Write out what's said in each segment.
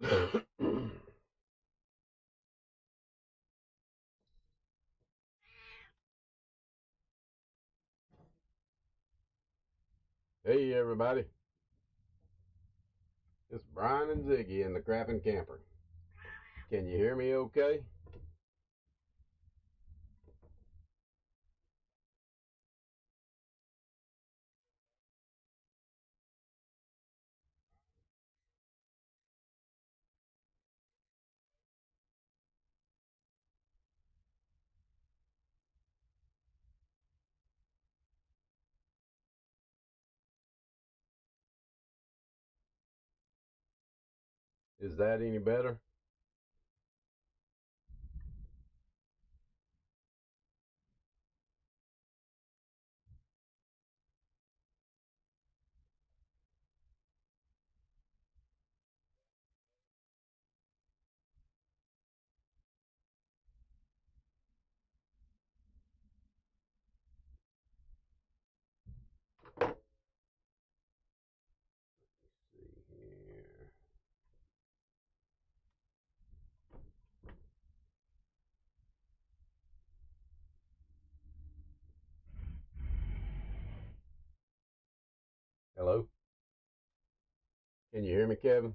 Hey everybody, it's Brian and Ziggy in the Crappin' Camper. Can you hear me okay? Is that any better? Let's see here. Hello? Can you hear me, Kevin?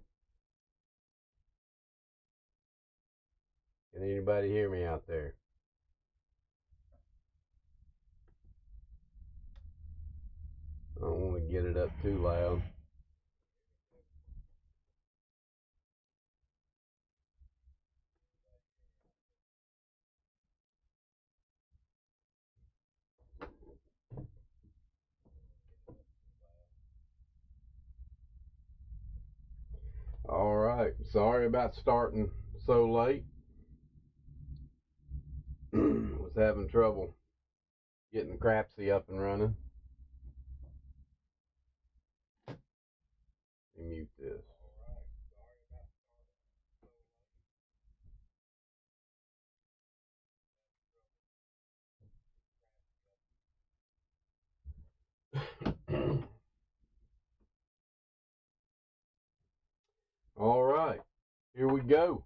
Can anybody hear me out there? I don't want to get it up too loud. All right, sorry about starting so late. Was having trouble getting Crapsee up and running. Let me mute this. All right, here we go.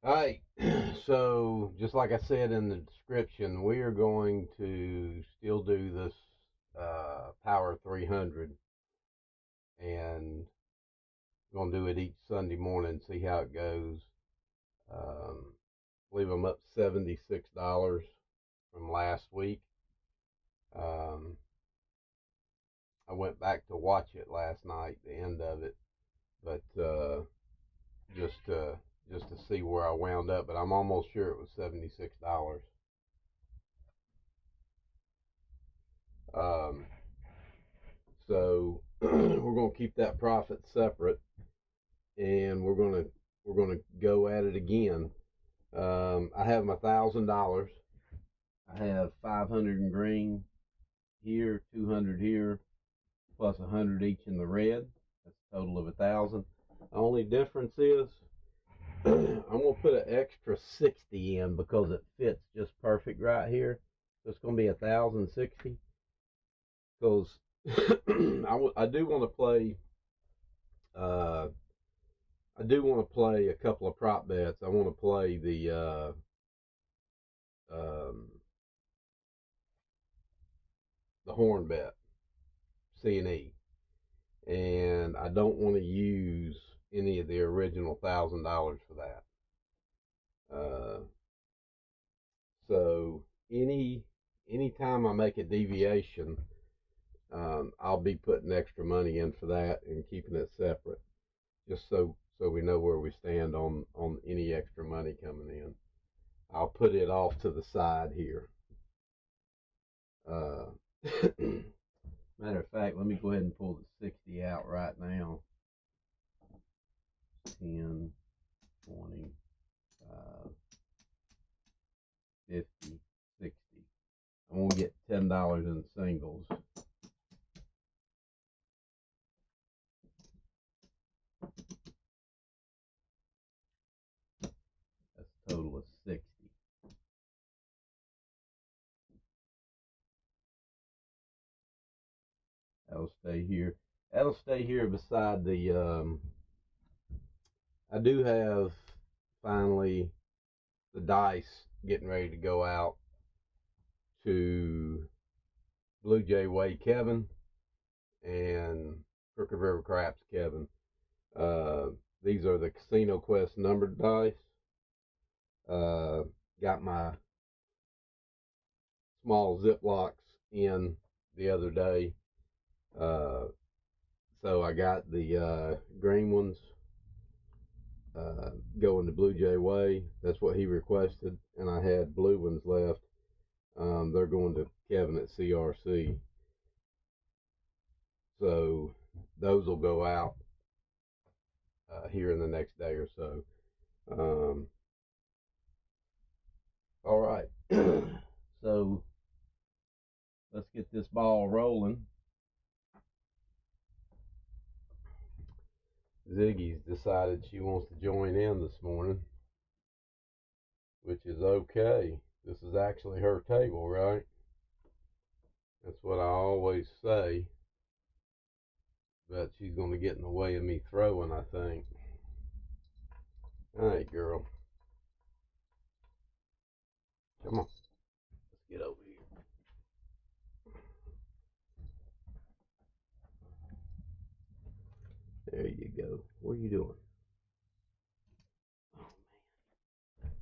All right, so just like I said in the description, we are going to still do this Power 300, and we're going to do it each Sunday morning, see how it goes. Um, believe I'm up $76 from last week. I went back to watch it last night, the end of it, but just to see where I wound up. But I'm almost sure it was $76. Um, so we're going to keep that profit separate, and we're gonna go at it again. I have my $1,000. I have 500 in green here, 200 here, plus 100 each in the red. That's a total of 1,000. The only difference is I'm gonna put an extra 60 in because it fits just perfect right here. So it's gonna be 1,060 because I do want to play. Uh, I do want to play a couple of prop bets. I want to play um, the horn bet, C&E, and I don't want to use any of the original $1,000 for that. So anytime I make a deviation, I'll be putting extra money in for that and keeping it separate, just so we know where we stand on any extra money coming in. I'll put it off to the side here. Matter of let me go ahead and pull the 60 out right now. 10, 20, 50, 60. I'm going to get $10 in singles. That's a total of 60. That'll stay here. That'll stay here beside the, I do have finally the dice getting ready to go out to Blue Jay Way Kevin and Crooked River Craps Kevin. These are the Casino Quest numbered dice. Got my small Ziplocs in the other day. So I got the green ones going to Blue Jay Way. That's what he requested. And I had blue ones left. They're going to Kevin at CRC. So those will go out here in the next day or so. All right. So let's get this ball rolling. Ziggy's decided she wants to join in this morning, which is okay. This is actually her table, right? That's what I always say. But she's going to get in the way of me throwing, I think. All right, girl. Come on. Let's get over here. There you go. What are you doing? Oh, man.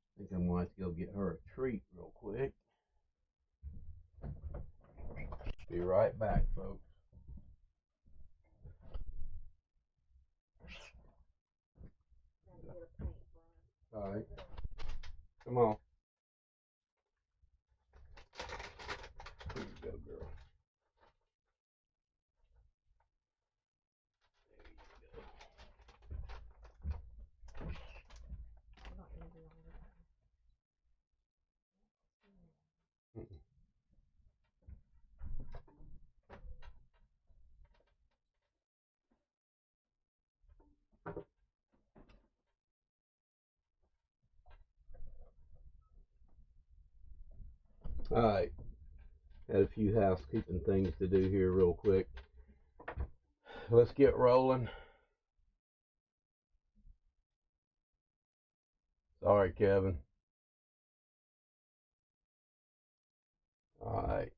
I think I'm going to have to go get her a treat real quick. Be right back, folks. All right. Come on. Here you go, girl. All right. Had a few housekeeping things to do here real quick. Let's get rolling. Sorry, Kevin. All right.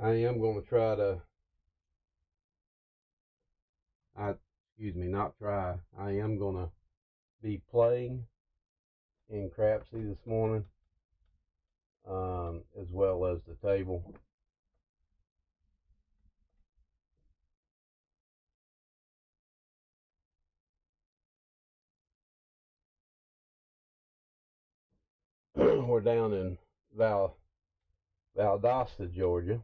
I am going to try to, not try. I am going to be playing in Crapsee this morning, as well as the table. We're down in Valdosta, Georgia.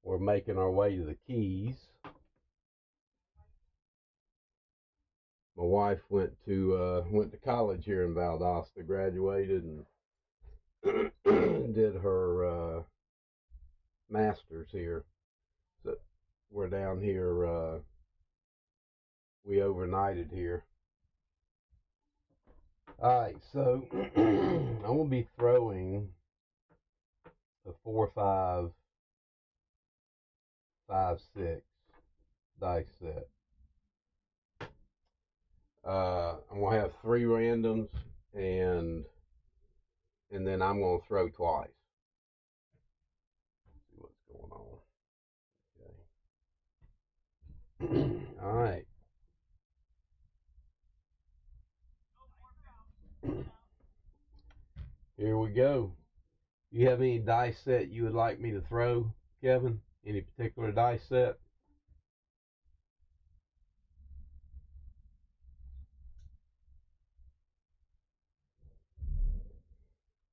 We're making our way to the Keys. My wife went to college here in Valdosta, graduated, and did her master's here. So we're down here. We overnighted here. All right, so I'm gonna be throwing a 4, 5, 5, 6 dice set. I'm gonna have 3 randoms, and then I'm gonna throw twice. See what's going on. Okay. All right. Here we go. You have any dice set you would like me to throw, Kevin? Any particular dice set?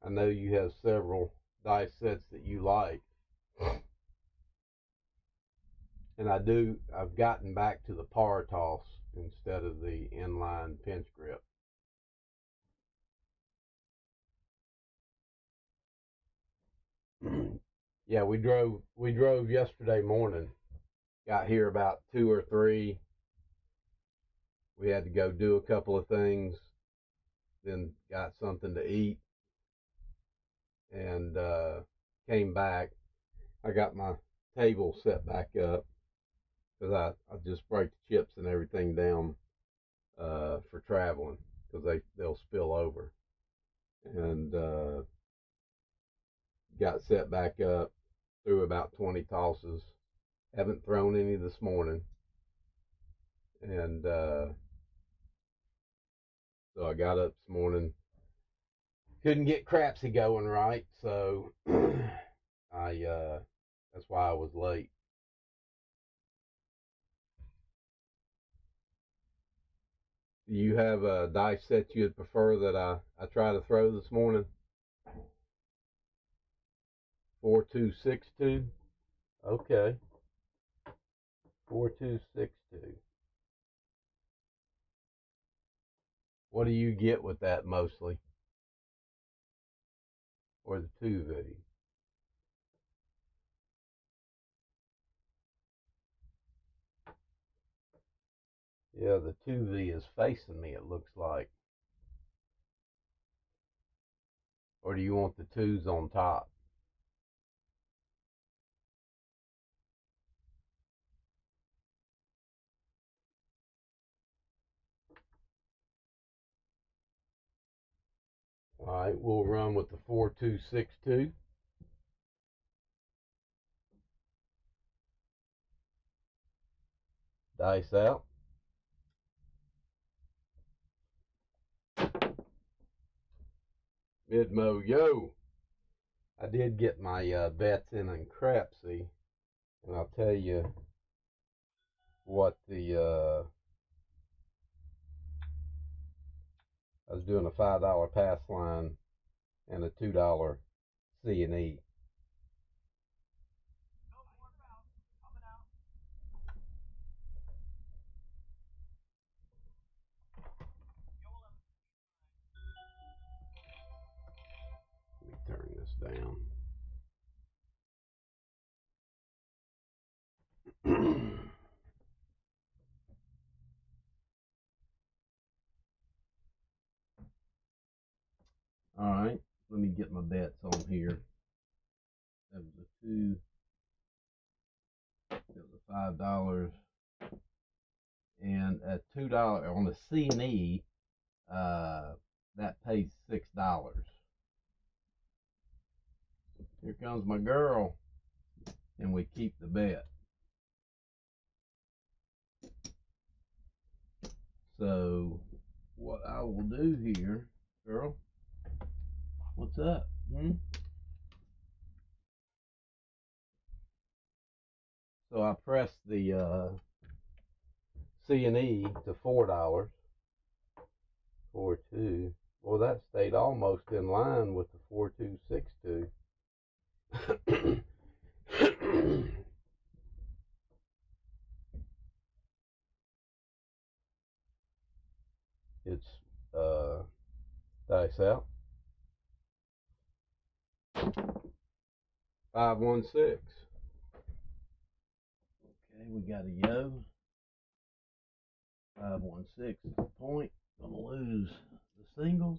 I know you have several dice sets that you like. And I've gotten back to the par toss instead of the inline pinch grip. Yeah, we drove yesterday morning. Got here about 2 or 3. We had to go do a couple of things, then got something to eat, and came back. I got my table set back up because I just break the chips and everything down for traveling because they'll spill over. And got set back up, threw about 20 tosses. Haven't thrown any this morning. And so I got up this morning. Couldn't get Crapsee going right, so that's why I was late. Do you have a dice set you'd prefer that I try to throw this morning? 4262. Okay. 4262. What do you get with that mostly? Or the 2V? Yeah, the 2V is facing me, it looks like. Or do you want the 2s on top? All right, we'll run with the 4262. Dice out. Midmo, yo. I did get my bets in Crapsee, and I'll tell you what I was doing a $5 pass line and a $2 C&E. Let me turn this down. All right, let me get my bets on here. That was a 2. That was a $5 and a $2 on the C&E. That pays $6. Here comes my girl, and we keep the bet. So what I will do here, girl, what's up? So I pressed the C&E to $4. 4.2. Well, that stayed almost in line with the 4262. It's dice out. 516. Okay, we got a yo. 516 is the point. Gonna lose the singles.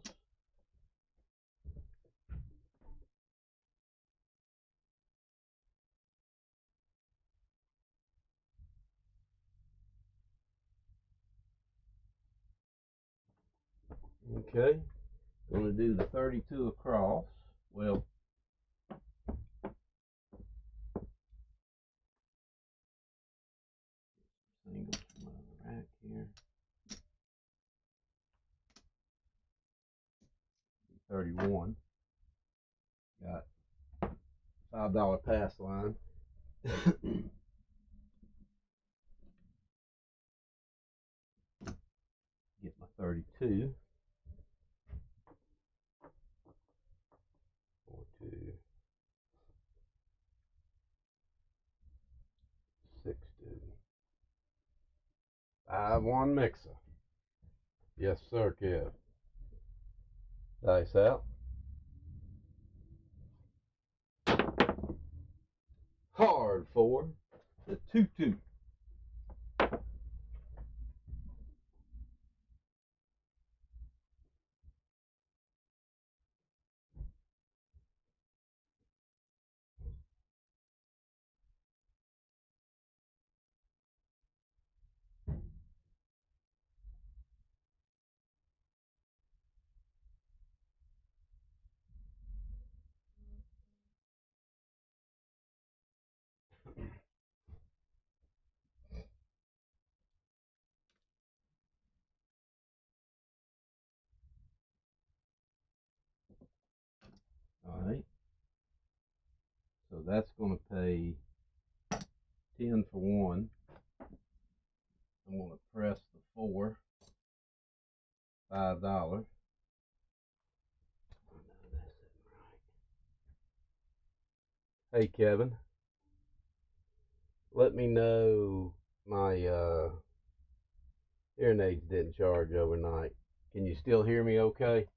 Okay, gonna do the 32 across. Well, singles from the rack here. 31. Got $5 pass line. Get my 32. 4, 2, 6, 2. 5-1 mixer. Yes, sir, Kev. Dice out. Hard 4. The 2-2. All right. So that's going to pay 10 for 1. I'm going to press the 4. $5. Hey, Kevin. Let me know my hearing aids didn't charge overnight. Can you still hear me okay?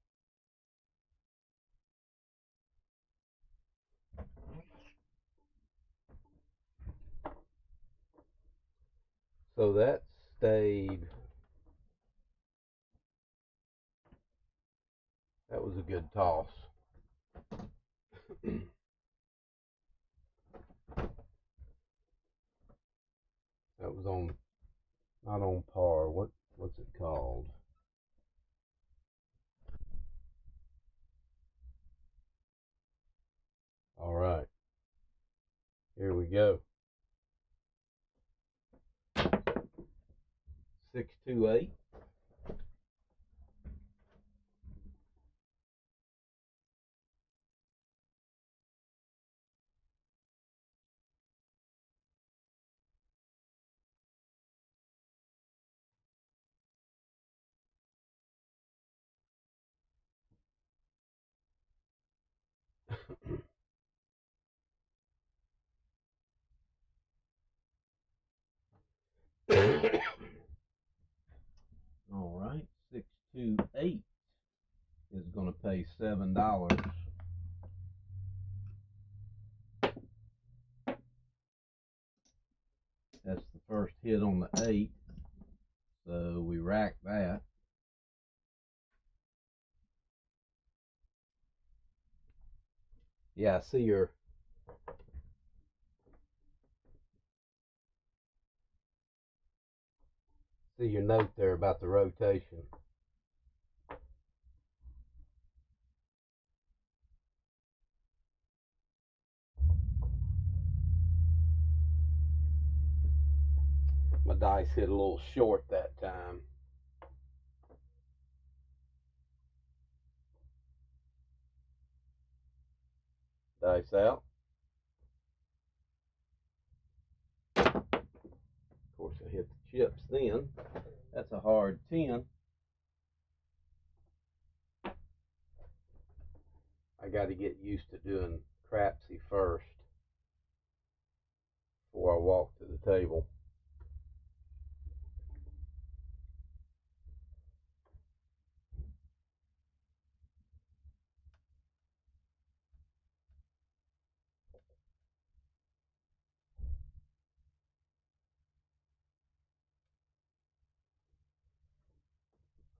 So that stayed. That was a good toss. That was on, not on par. What's it called? All right. Here we go. 628. All right. 628 is going to pay $7. That's the first hit on the 8. So we rack that. Yeah, I see your note there about the rotation. My dice hit a little short that time. Dice out. Of course, I hit the chips then. That's a hard 10. I got to get used to doing Crapsee first before I walk to the table.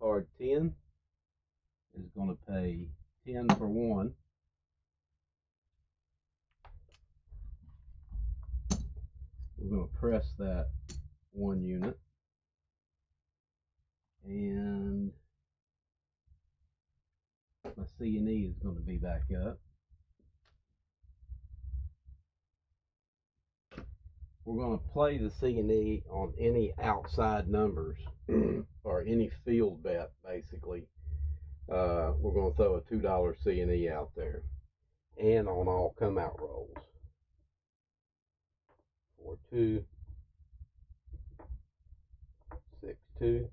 Hard 10 is going to pay 10 for 1. We're going to press that 1 unit. And my C&E is going to be back up. We're going to play the C&E on any outside numbers or any field bet, basically. We're going to throw a $2 C&E out there and on all come out rolls. 4262.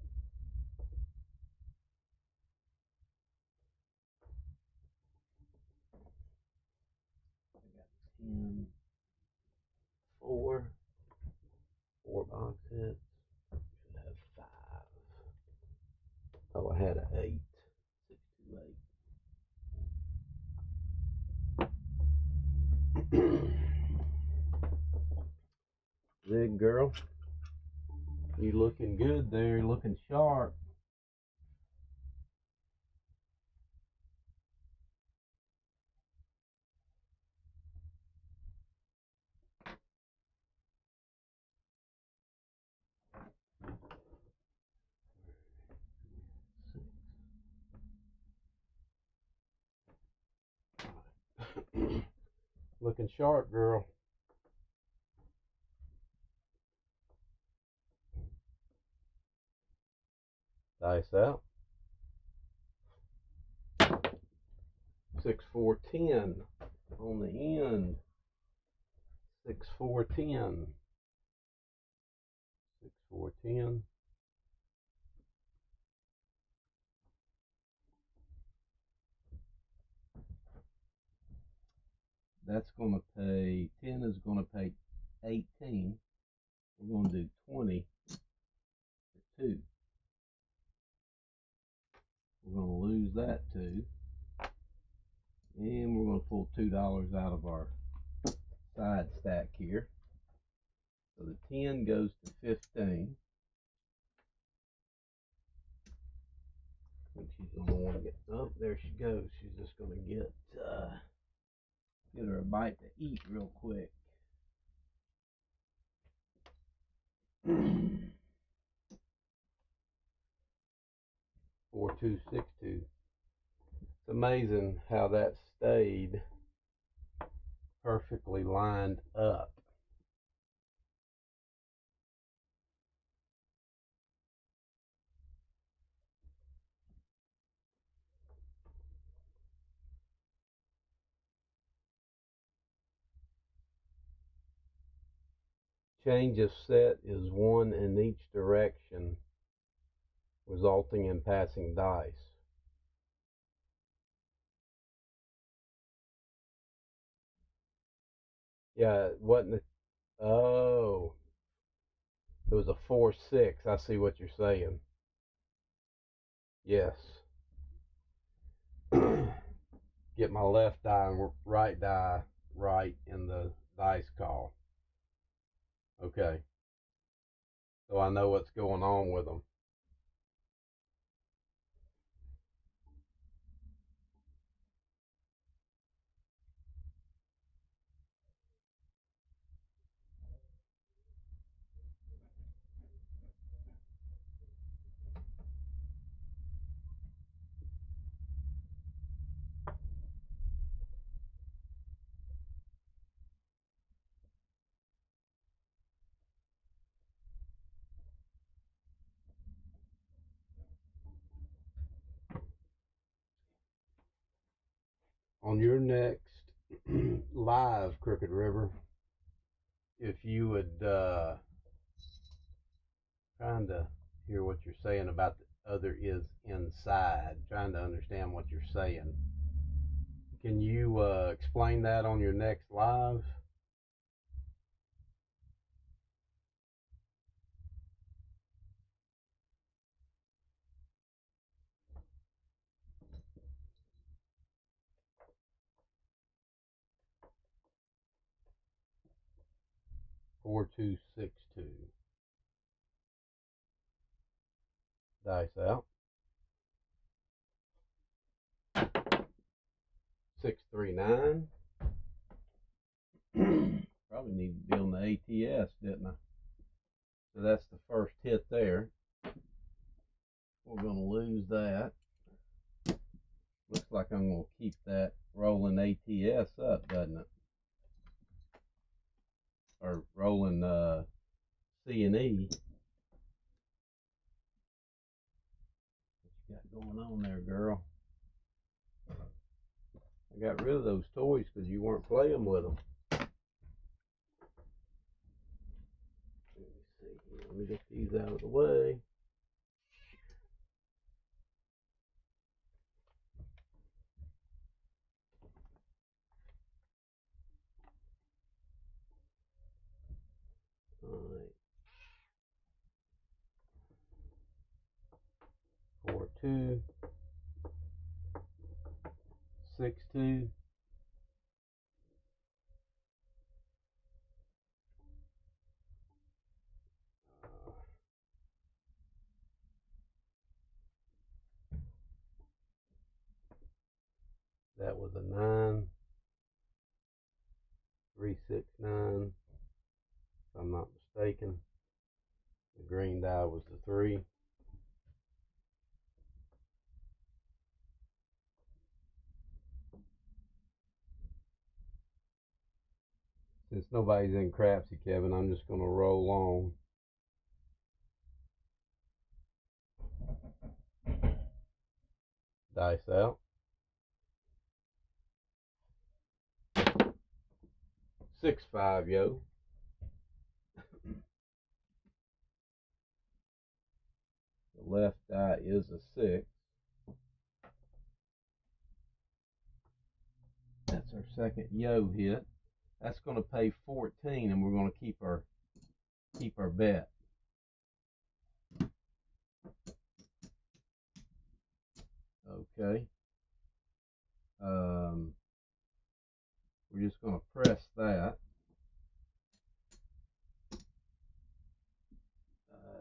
I got 10, 4 box hits. Should have 5. Oh, I had an 8. 628. Big girl, you looking good there, looking sharp. Looking sharp, girl. Dice out. 6, 4, 10 on the end. 6, 4, 10. 6, 4, 10. That's going to pay, 10 is going to pay 18. We're going to do 20 for 2. We're going to lose that 2. And we're going to pull $2 out of our side stack here. So the 10 goes to 15. And she's going to want to get, oh, there she goes. She's just going to get her a bite to eat real quick. 4262. It's amazing how that stayed perfectly lined up. Change of set is 1 in each direction, resulting in passing dice. Yeah, it wasn't. Oh, it was a 4-6. I see what you're saying. Yes. Get my left die and right die right in the dice call. Okay. So I know what's going on with them. On your next live, Crooked River, if you would trying to hear what you're saying about the other is inside, trying to understand what you're saying. Can you explain that on your next live? Four, 2, 6, 2. Dice out. 6, 3, 9. Probably need to be on the ATS, didn't I? So that's the first hit there. We're going to lose that. Looks like I'm going to keep that rolling ATS up, doesn't it? Or rolling C&E. What you got going on there, girl? I got rid of those toys because you weren't playing with them. see. Let me get these out of the way. All right. 4-2, 6-2. That was a 9. 3-6-9. If I'm not mistaken. The green die was the 3. Since nobody's in Crapsee, Kevin, I'm just going to roll on. Dice out. 6-5, yo. The left die is a 6. That's our second yo hit. That's going to pay 14, and we're going to keep our bet. Okay. We're just going to press that.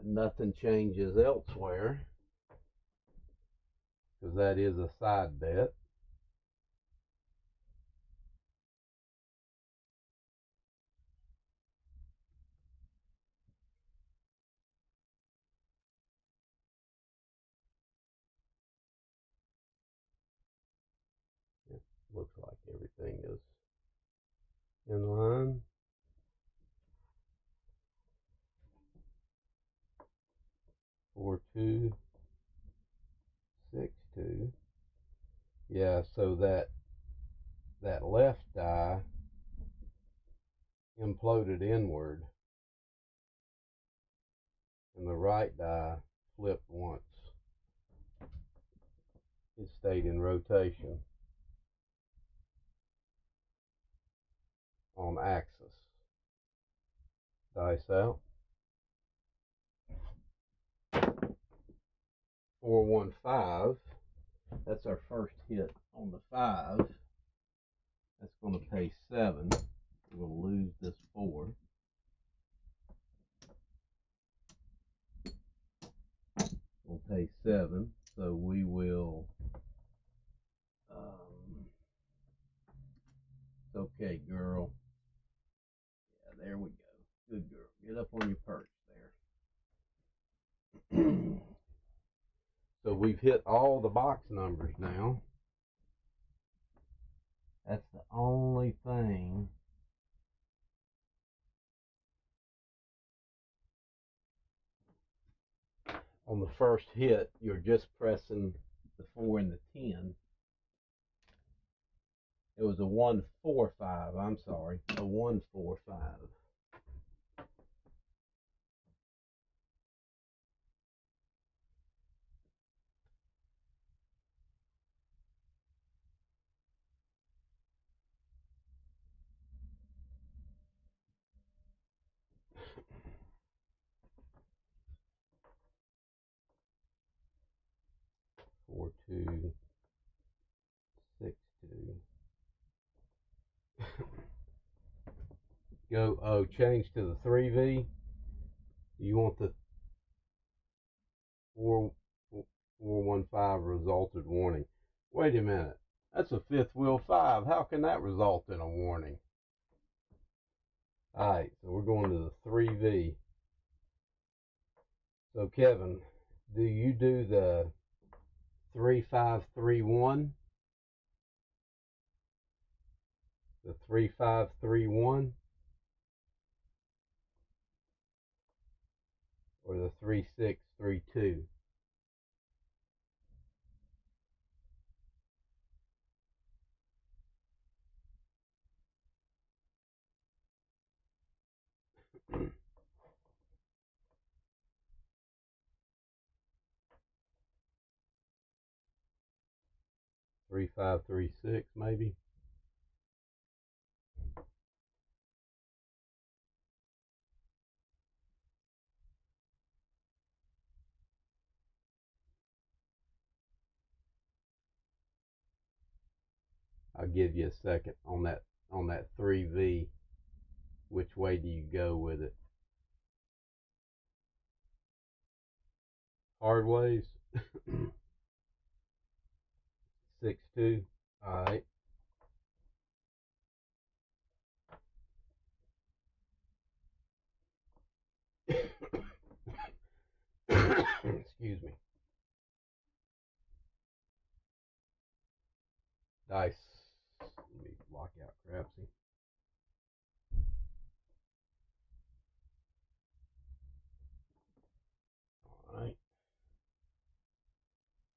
Nothing changes elsewhere, because that is a side bet. It looks like everything is in line. Four, 2, 6, 2. Yeah, so that left die imploded inward, and the right die flipped once. It stayed in rotation on axis. Dice out. 4-1-5. That's our first hit on the 5. That's going to pay 7. We're going to lose this 4. We'll pay 7, so we will. It's okay, girl. Yeah, there we go. Good girl. Get up on your perch there. So we've hit all the box numbers now. That's the only thing. On the first hit, you're just pressing the 4 and the 10. It was a 1-4-5. I'm sorry, a 1-4-5. 4-2, 6-2. Go. Oh, change to the 3V. You want the 4-1-5 resulted warning. Wait a minute. That's a fifth wheel 5. How can that result in a warning? All right, so we're going to the 3V. So Kevin, do you do the 3-5-3-1? The 3-5-3-1? Or the 3-6-3-2? 3536 maybe. I'll give you a second on that 3V. Which way do you go with it? Hard ways. 6-2. All right. Excuse me. Dice. Let me lock out Crapsee. All right.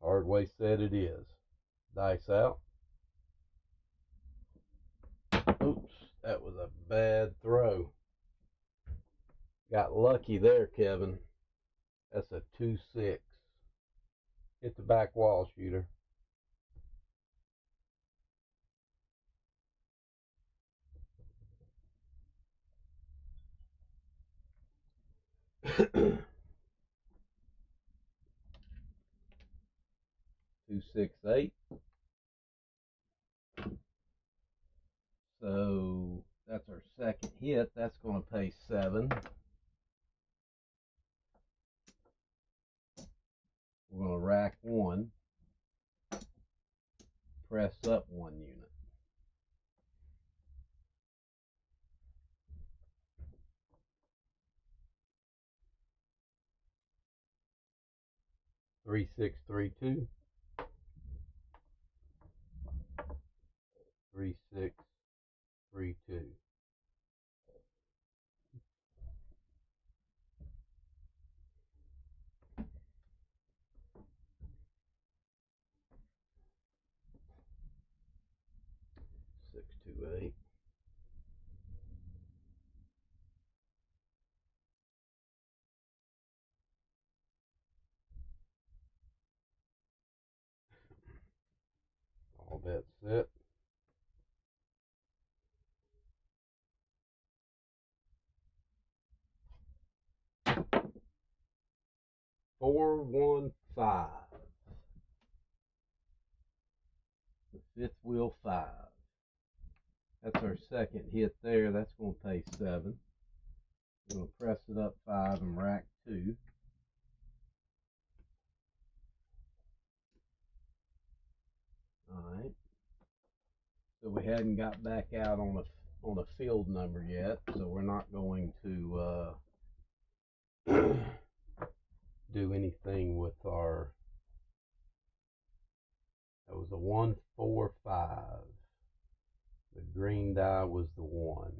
Hard way set it is. Dice out. Oops, that was a bad throw. Got lucky there, Kevin. That's a 2-6. Hit the back wall, shooter. Two, 6, 8. So that's our second hit. That's going to pay 7. We're going to rack 1. Press up 1 unit. Three, 6, 3, 2. 3, 6, 3, 2. 6, 2, 8. All bets set. 4, 1, 5. The fifth wheel 5. That's our second hit there. That's going to pay 7. We're going to press it up 5 and rack 2. All right. So we hadn't got back out on a field number yet, so we're not going to do anything with our. That was a 1, 4, 5. The green die was the 1.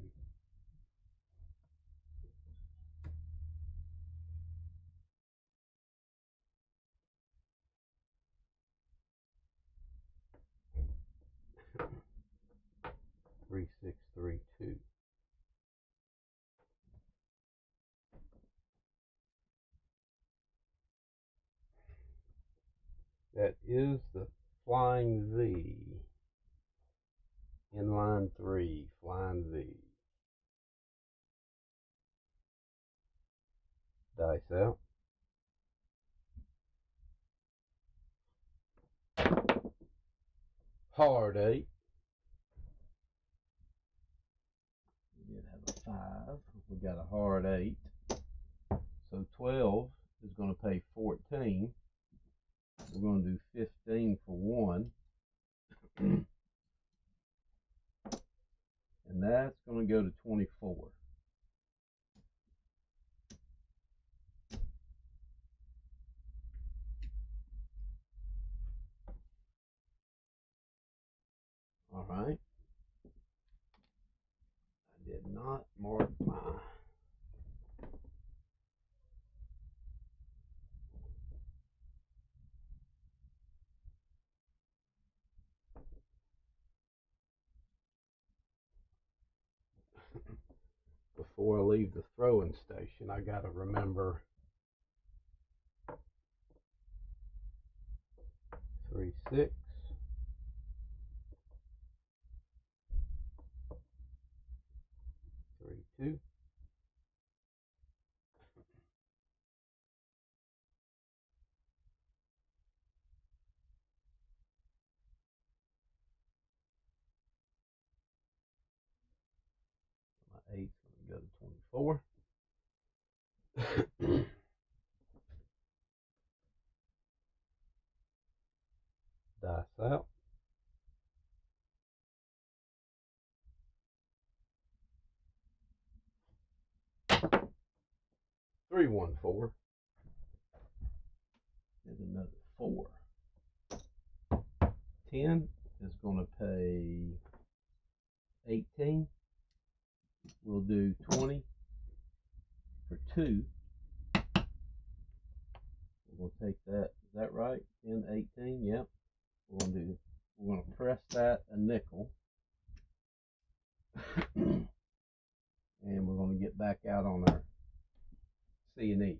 Three, 6, 3, 2. That is the flying V. Inline 3, flying V. Dice out. Hard 8. We did have a 5. We got a hard 8. So 12 is going to pay 14. We're going to do 15 for 1. And that's going to go to 24. All right. I did not mark my. Before I leave the throwing station, I got to remember 3, 6. Y8T5U3. My 8's going to go to 24. Dice out. 314. There's another 4. 10 is going to pay 18. We'll do 20 for 2. We're going to take that. Is that right? 10, 18. Yep. We're going to press that a nickel. And we're going to get back out on our C&E.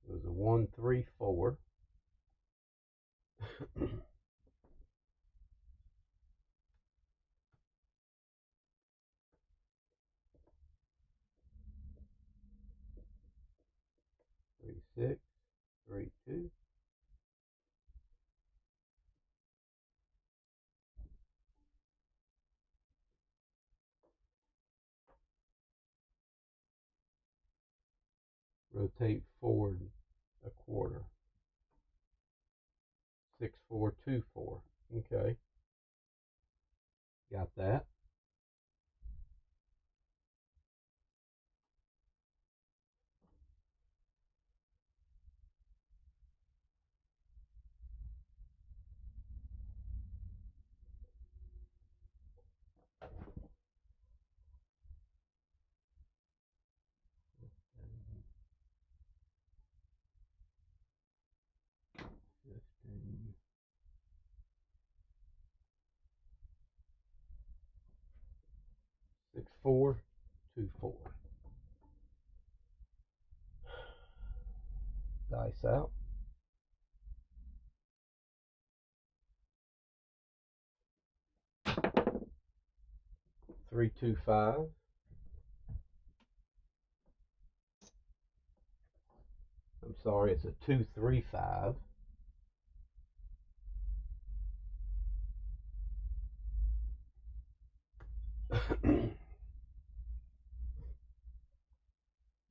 It was a 1, 3, 4. 3, 6, 3, 2. Rotate forward a quarter. 6, 4, 2, 4. Okay. Got that. Six, 4, 2, 4. Dice out. 3, 2, 5. I'm sorry, it's a 2, 3, 5.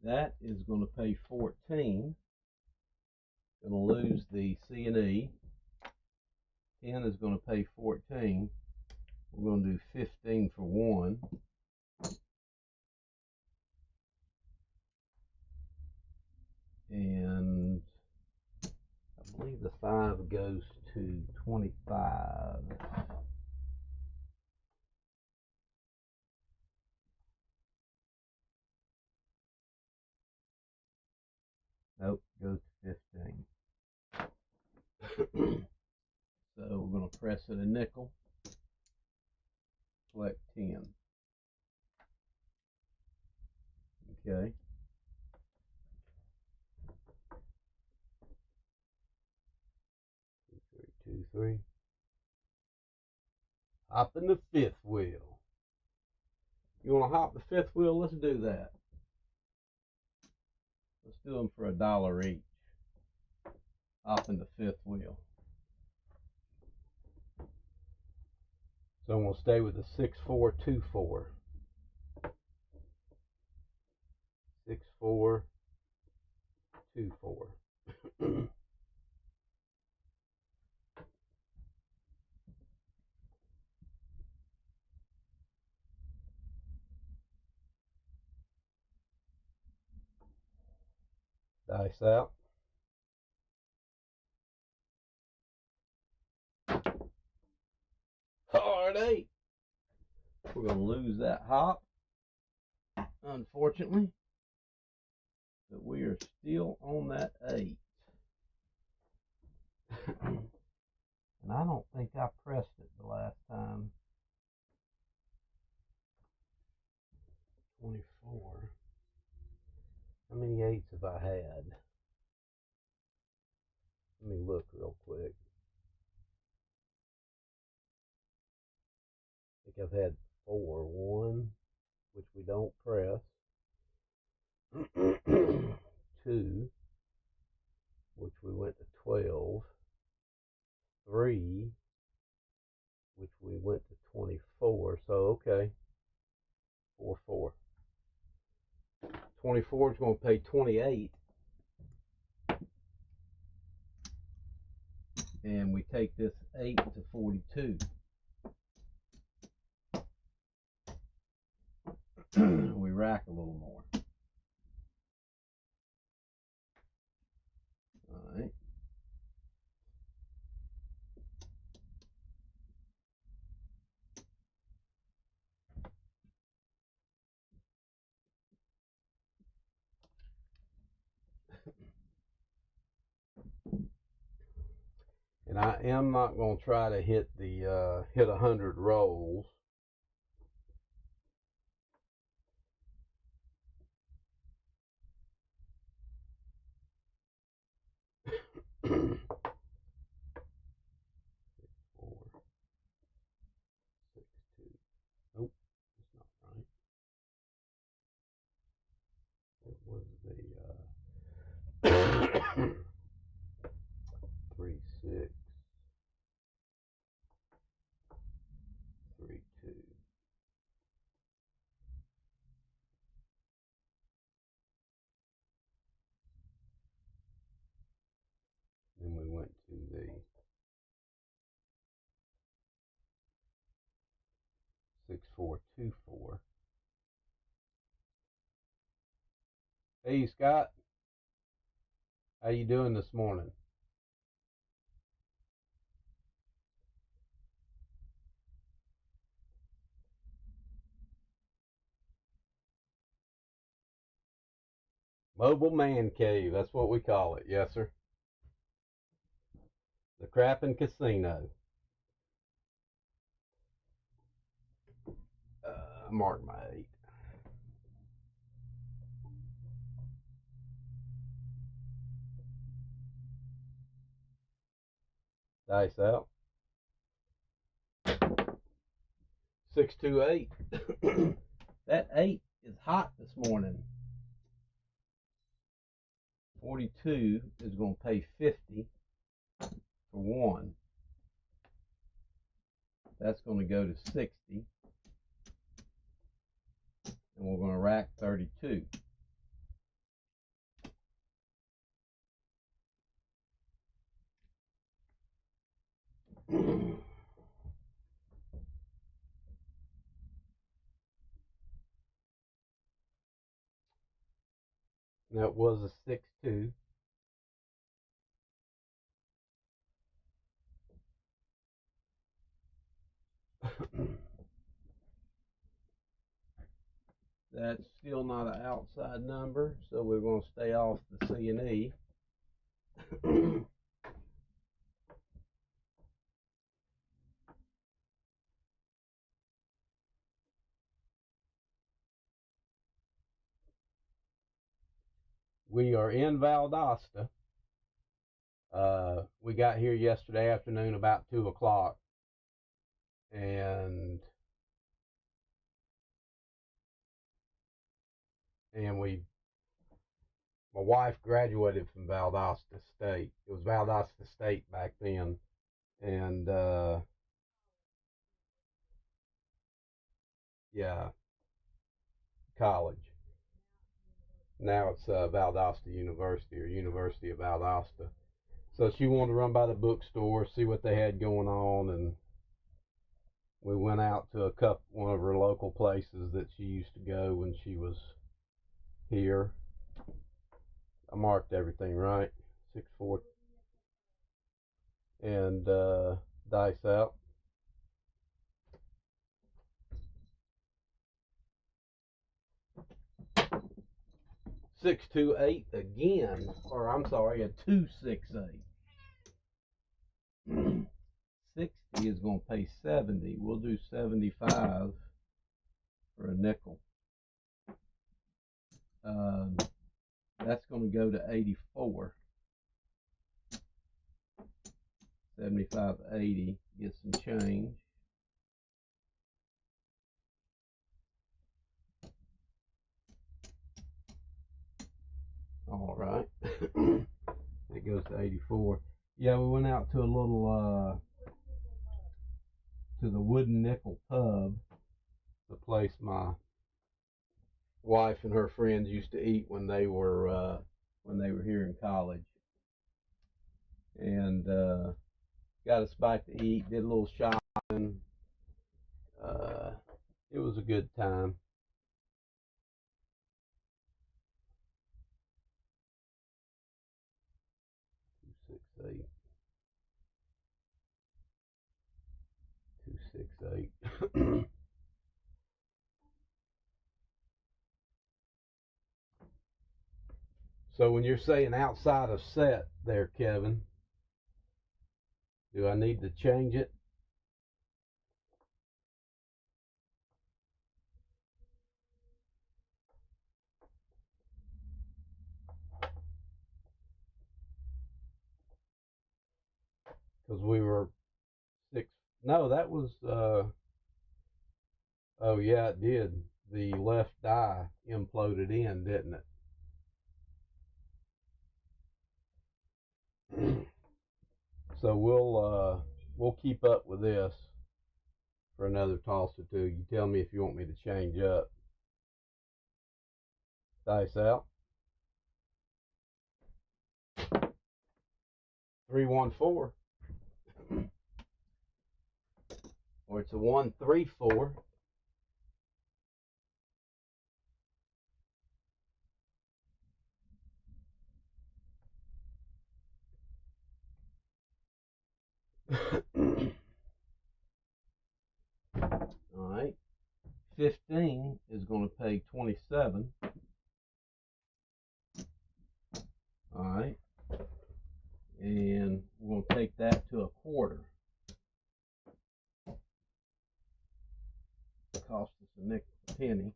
That is going to pay 14. Going to lose the C&E. 10 is going to pay 14. We're going to do 15 for 1. And I believe the 5 goes to 25. Nope, goes to 15. So we're going to press it a nickel. Select 10. Okay. 2, 3, 2, 3. Hop in the 5th wheel. You want to hop the 5th wheel? Let's do that. Let's do them for $1 each. Hop in the 5th wheel. So I'm going to stay with the 6, 4, 2, 4. 6, 4, 2, 4. Dice out. Hard 8. We're going to lose that hop, unfortunately. But we are still on that 8. And I don't think I pressed it the last time. 24. How many 8s have I had? Let me look real quick. I think I've had 4. 1, which we don't press. 2, which we went to 12. 3, which we went to 24. So, okay. 4, 4. 24 is going to pay 28. And we take this 8 to 42. We rack a little more. All right. And I am not going to try to hit 100 rolls. Four, 6, 2. Nope, that's not right. It was the 3, 6, 3, 2. Then we went to the 6, 4, 2, 4. Hey Scott, how you doing this morning? Mobile Man Cave, that's what we call it. Yes, sir. The Crappin' Casino. Mark my 8. Dice out. 6, 2, 8. That 8 is hot this morning. 42 is going to pay 50 for 1. That's going to go to 60. And we're going to rack 32. That was a 6, 2. That's still not an outside number, so we're going to stay off the C and E. We are in Valdosta. We got here yesterday afternoon about 2 o'clock, and my wife graduated from Valdosta State. It was Valdosta State back then, and yeah, college. Now it's Valdosta University, or University of Valdosta. So she wanted to run by the bookstore, see what they had going on, and we went out to one of her local places that she used to go when she was here. I marked everything right. 6, 4, and dice out. 6, 2, 8 again, or I'm sorry, a 2, 6, 8. 60 is going to pay 70. We'll do 75 for a nickel. that's going to go to 84. 75.80, get some change. All right. It goes to 84. Yeah, we went out to a little to the Wooden Nickel pub, the place my wife and her friends used to eat when they were here in college, and got a spot to eat, did a little shopping. It was a good time. Two six eight. So when you're saying outside of set there, Kevin, do I need to change it? Because we were six. No, that was. Oh yeah, it did. The left die imploded in, didn't it? So we'll keep up with this for another toss or two. You tell me if you want me to change up. Dice out. 314. Or it's a 134. All right. 15 is going to pay 27. All right. And we're going to take that to a quarter. It cost us a nickel, a penny.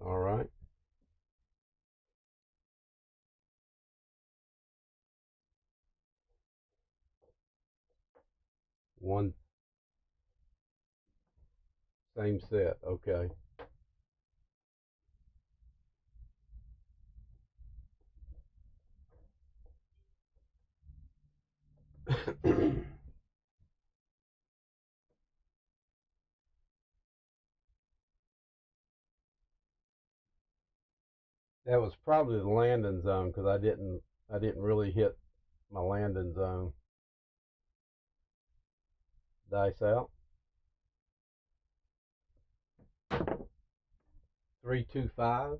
All right. One, same set. Okay. That was probably the landing zone because I didn't really hit my landing zone. Dice out. 325.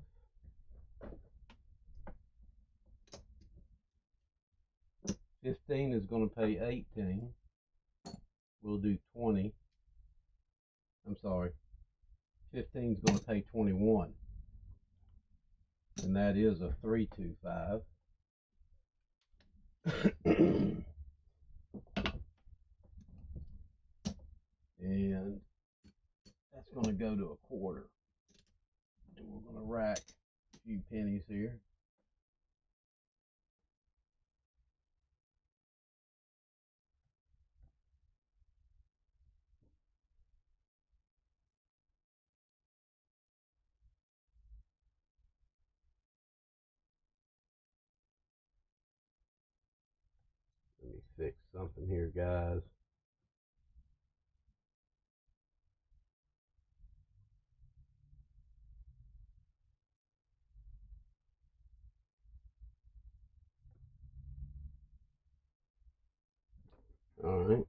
15 is going to pay 18. We'll do 20. I'm sorry. 15 is going to pay 21. And that is a 325. And that's going to go to a quarter. And we're going to rack a few pennies here. Let me fix something here, guys. All right.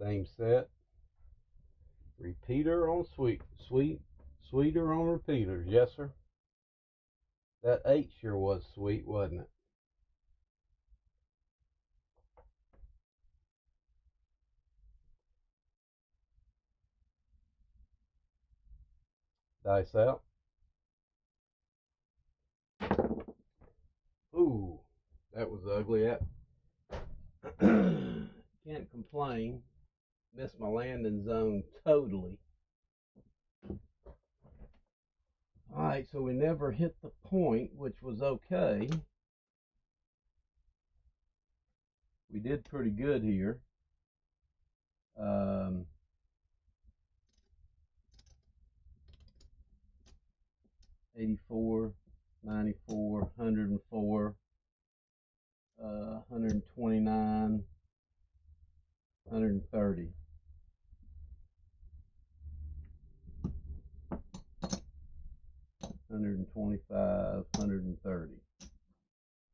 Same set. Repeater on sweeter on repeaters. Yes, sir. That 8 sure was sweet, wasn't it? Dice out. Ooh, that was ugly. That can't complain. Missed my landing zone totally. Alright, so we never hit the point, which was okay. We did pretty good here. 84, 94, 104, 129, 130. $125, 130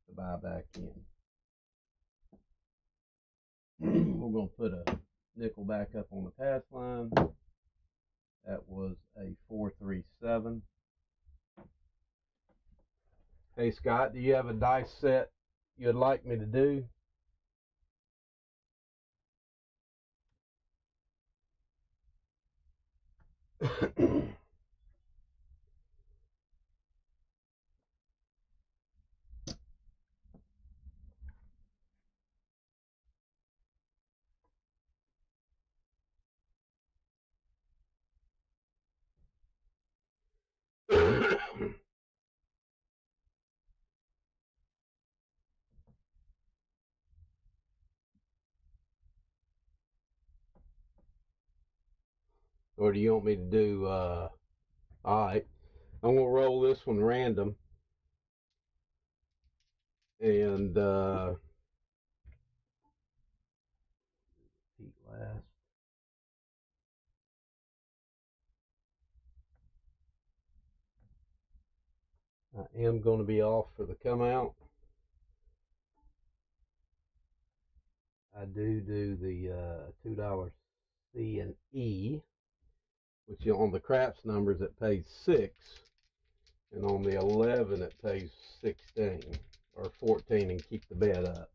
to buy back in. We're going to put a nickel back up on the pass line. That was a 437. Hey Scott, do you have a dice set you'd like me to do? Or do you want me to do, alright, I'm going to roll this one random. And, repeat last. I am going to be off for the come out. I do the $2 C and E, which on the craps numbers it pays 6, and on the 11 it pays 16 or 14, and keep the bet up.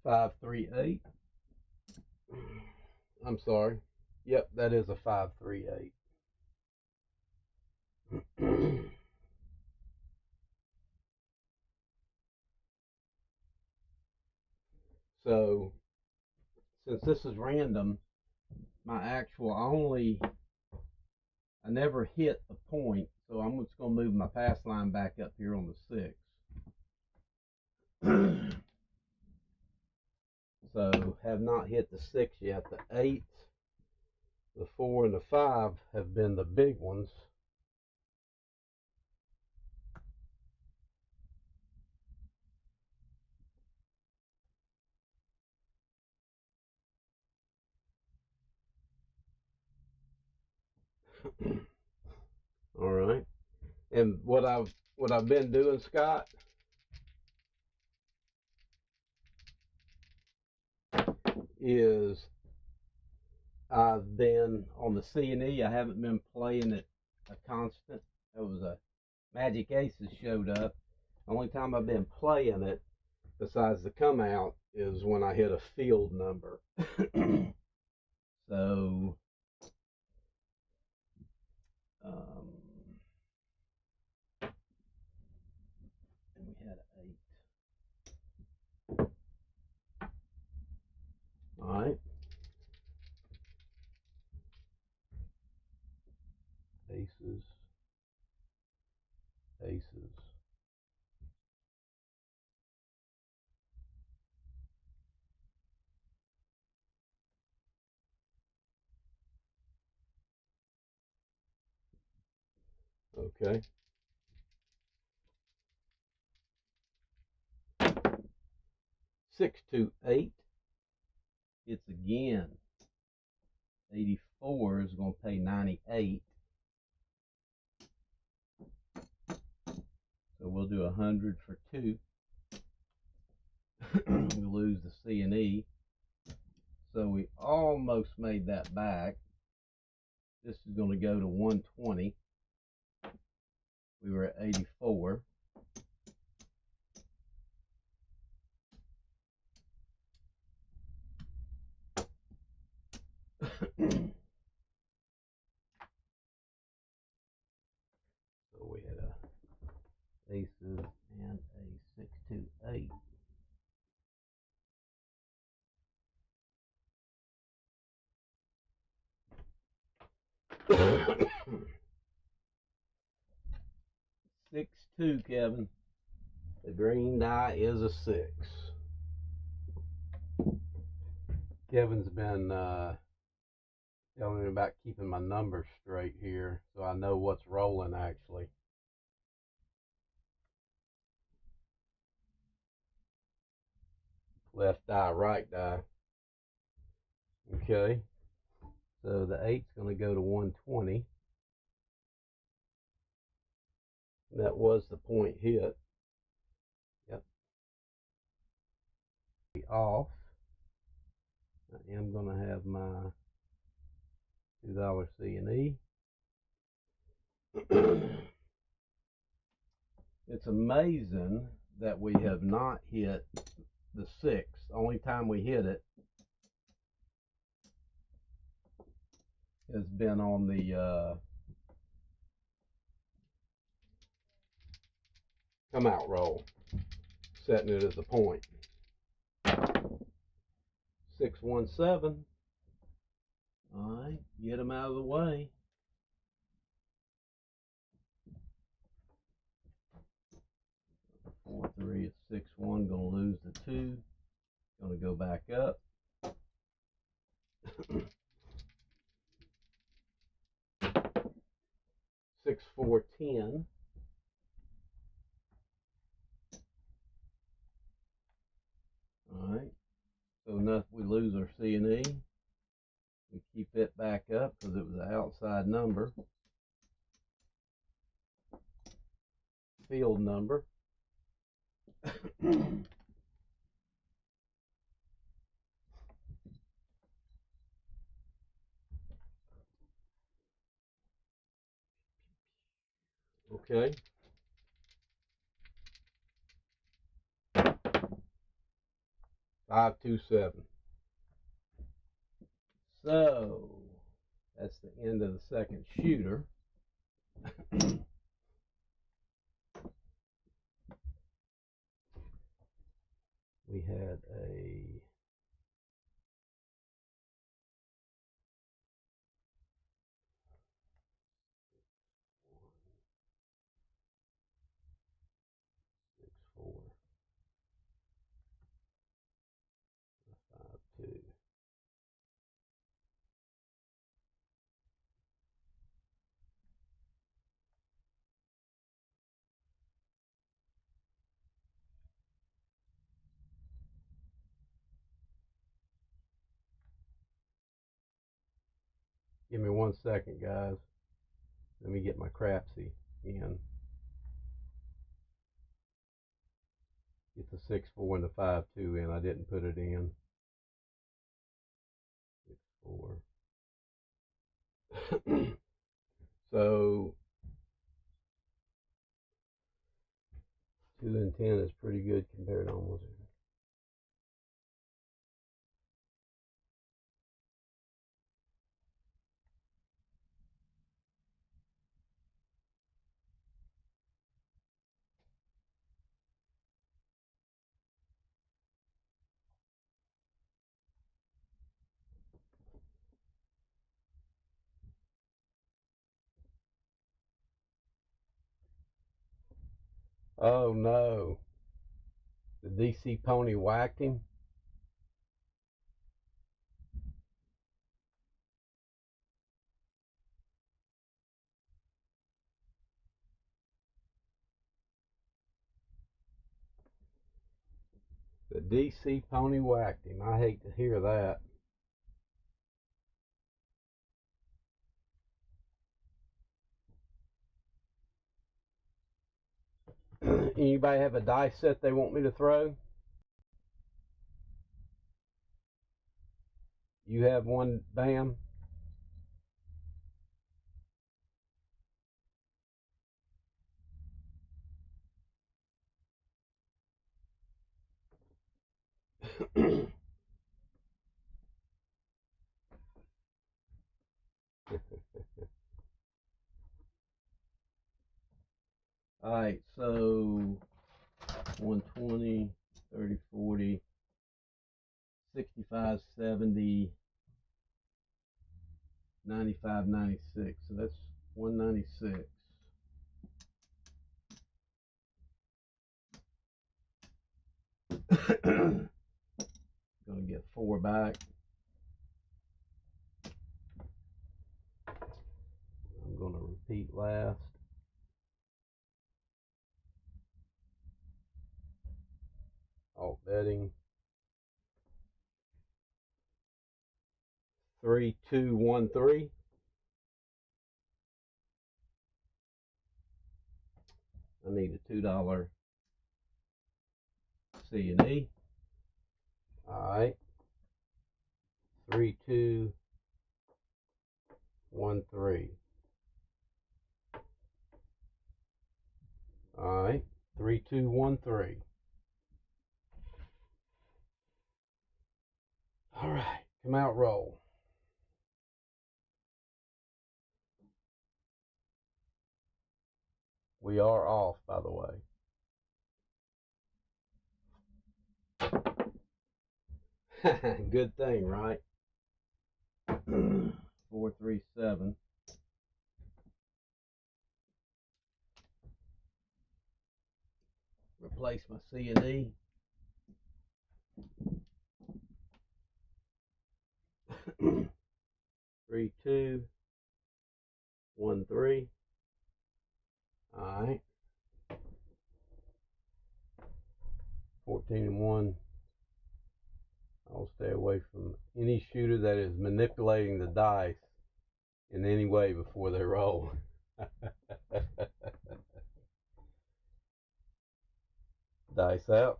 $538. I'm sorry. Yep, that is a 538. So, since this is random, my actual I never hit the point, so I'm just going to move my pass line back up here on the 6. So, have not hit the 6 yet. The 8, the 4, and the 5 have been the big ones. All right. And what I've been doing, Scott, is I've been on the C and E. I haven't been playing it a constant. It was a Magic Aces showed up. The only time I've been playing it, besides the come out, is when I hit a field number. So, and we had an 8. All right. Aces. Aces. Okay. 628. It's again. 84 is going to pay 98. So we'll do 100 for 2. We lose the C and E. So we almost made that back. This is going to go to 120. We were at 84. So we had aces and a 628. Six two, Kevin. The green die is a 6. Kevin's been telling me about keeping my numbers straight here, so I know what's rolling actually. Left die, right die. Okay. So the 8's going to go to 120. That was the point hit. Yep. Off. I am going to have my $2 C and E. It's amazing that we have not hit the 6. The only time we hit it has been on the come out roll, setting it as a point. 617. All right, get them out of the way. Four, 3, it's 6-1. Gonna lose the 2. Gonna go back up. 6, 4, 10. All right. So enough, we lose our C and E. We keep it back up because it was an outside number. Field number. Okay. $527. So that's the end of the second shooter. We had a six, 4, 5, 2. Give me 1 second, guys. Let me get my Crapsee in. Get the 6, 4 and the 5, 2 in. I didn't put it in. 6, 4. So 2 and 10 is pretty good compared to almost. Oh no. The DC pony whacked him. The DC pony whacked him. I hate to hear that. Anybody have a dice set they want me to throw? You have one, Bam? Alright, so 120, 30, 40, 65, 70, 95, 96. So that's 196. Gonna get 4 back. I'm gonna repeat last. Alt betting. 3, 2, 1, 3. I need a $2 C&E. Alright. 3, 2, 1, 3. Alright. 3, 2, 1, 3. Alright. Come out, roll. We are off, by the way. Good thing, right? 437. Replace my C&E. 3, 2, 1, 3. All right. 14 and 1. I'll stay away from any shooter that is manipulating the dice in any way before they roll. Dice out.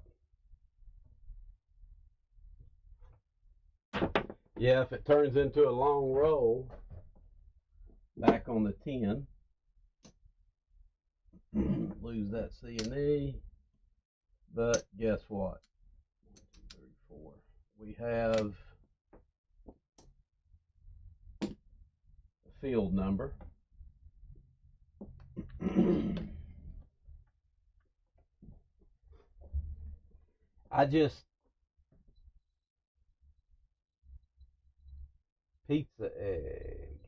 Yeah, if it turns into a long roll, back on the 10. Lose that C&E. But guess what? 1, 2, 3, 4. We have a field number. I just pizza egg.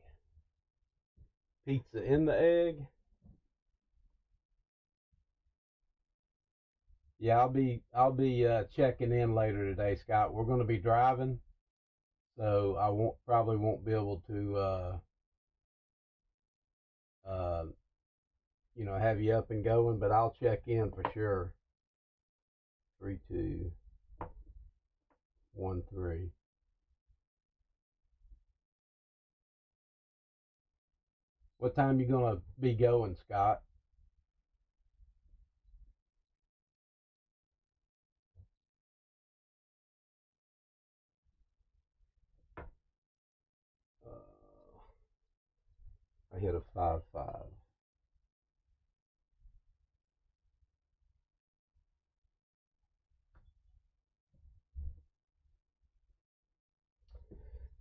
Pizza in the egg. Yeah, I'll be checking in later today, Scott. We're going to be driving, so I probably won't be able to have you up and going, but I'll check in for sure. 3, 2, 1, 3. What time you gonna be going, Scott? I hit a 5, 5.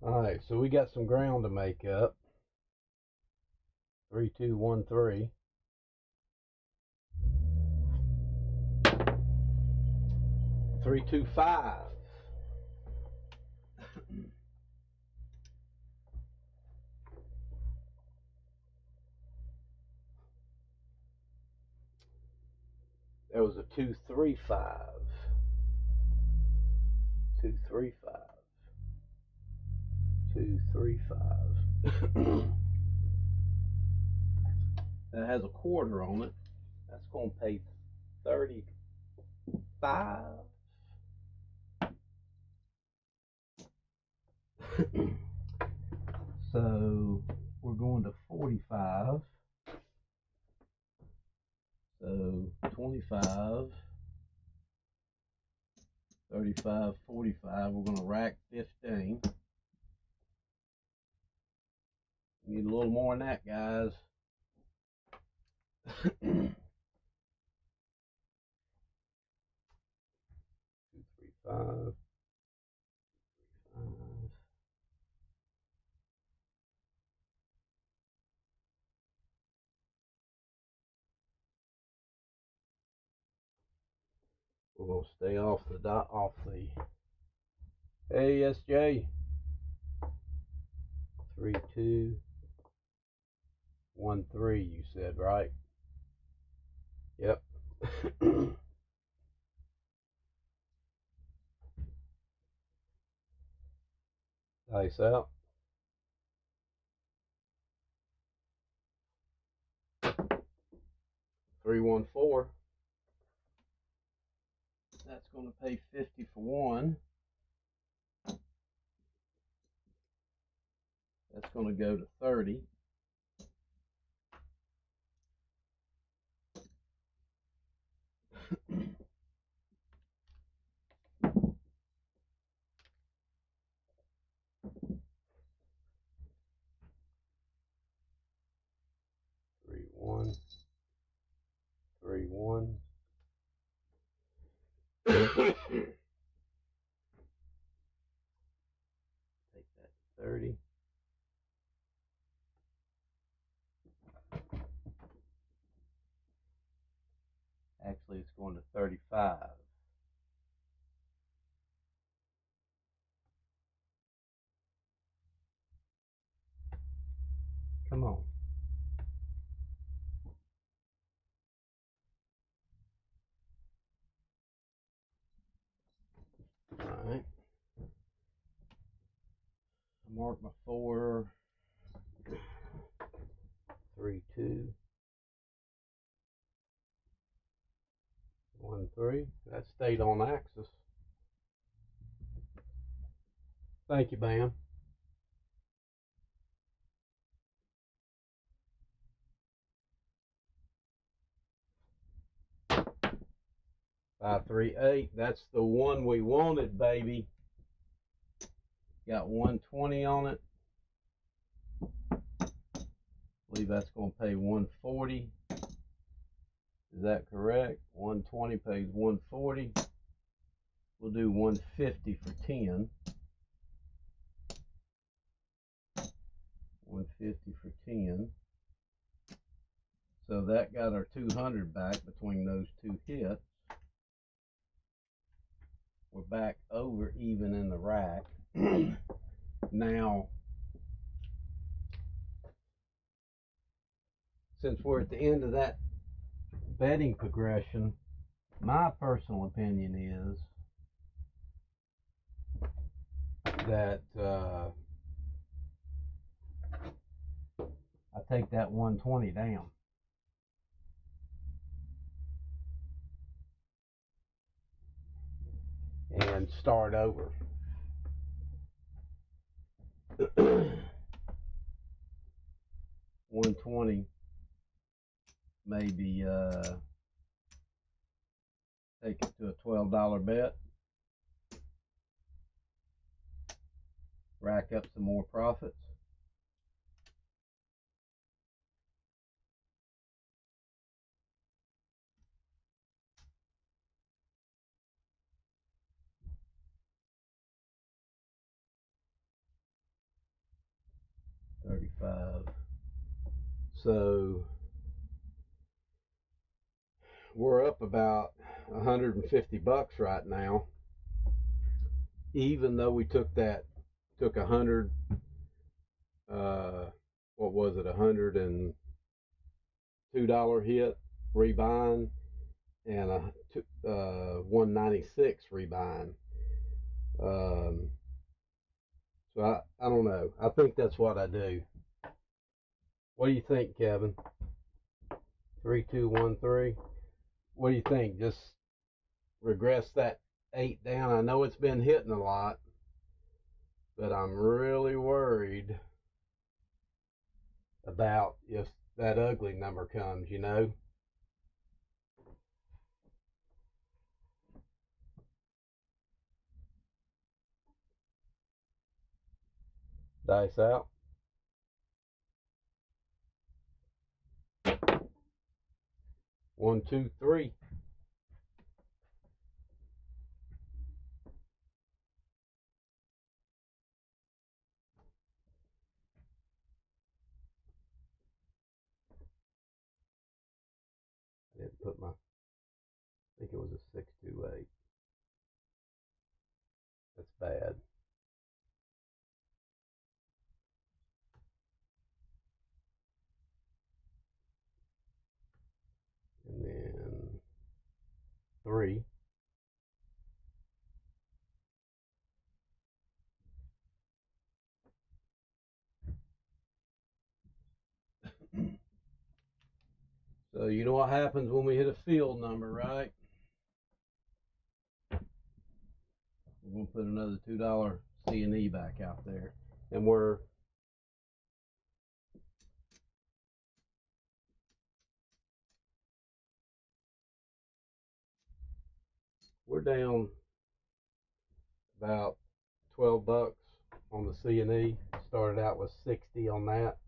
All right, so we got some ground to make up. 3, 2, 1, 3. 3, 2, 5. There was a 2, 3, 5. 2, 3, 5. 2, 3, 5. That has a quarter on it. That's going to pay 35. So we're going to 45. So 20, 25, 35, 45. We're going to rack 15. Need a little more than that, guys. 2, 3, 5. We're going to stay off the Hey, SJ. 3, 2, 1, 3, you said, right? Yep. Dice out. 3, 1, 4. That's going to pay 50 for one. That's going to go to 30. 3, 1, 3, 1. Take that to 30. Actually, it's going to 35. Come on. All right. Mark my 4. 3, 2. 1, 3. That stayed on axis. Thank you, Bam. 5, 3, 8. That's the one we wanted, baby. Got 120 on it. I believe that's going to pay 140. Is that correct? 120 pays 140. We'll do 150 for 10. 150 for 10. So that got our 200 back between those two hits. We're back over even in the rack. Now, since we're at the end of that betting progression, my personal opinion is that I take that 120 down. And start over. 120 maybe take it to a $12 bet. Rack up some more profits. $35. So we're up about 150 bucks right now, even though we took 100 what was it, $102 hit rebuying and a 196 rebuying. So I don't know. I think that's what I do. What do you think, Kevin? 3, 2, 1, 3. What do you think? Just regress that 8 down. I know it's been hitting a lot, but I'm really worried about if that ugly number comes, you know. Dice out. One, two, three. I didn't put my, I think it was a 628. That's bad. And then 3. So you know what happens when we hit a field number, right? We're going to put another $2 C&E back out there. And we're down about 12 bucks on the C&E. Started out with 60 on that.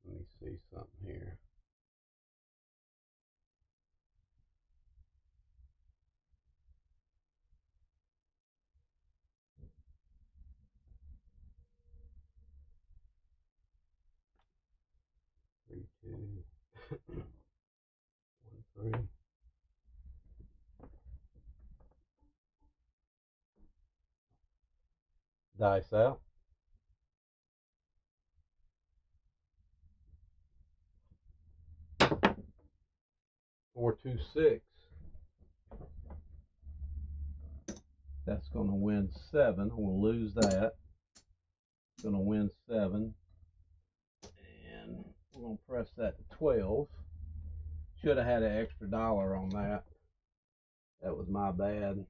Let me see something here. Three, two, 1, 3. Dice out. 4, 2, 6. That's going to win 7. I'm going to lose that. It's going to win 7. And we're going to press that to 12. Should have had an extra dollar on that. That was my bad.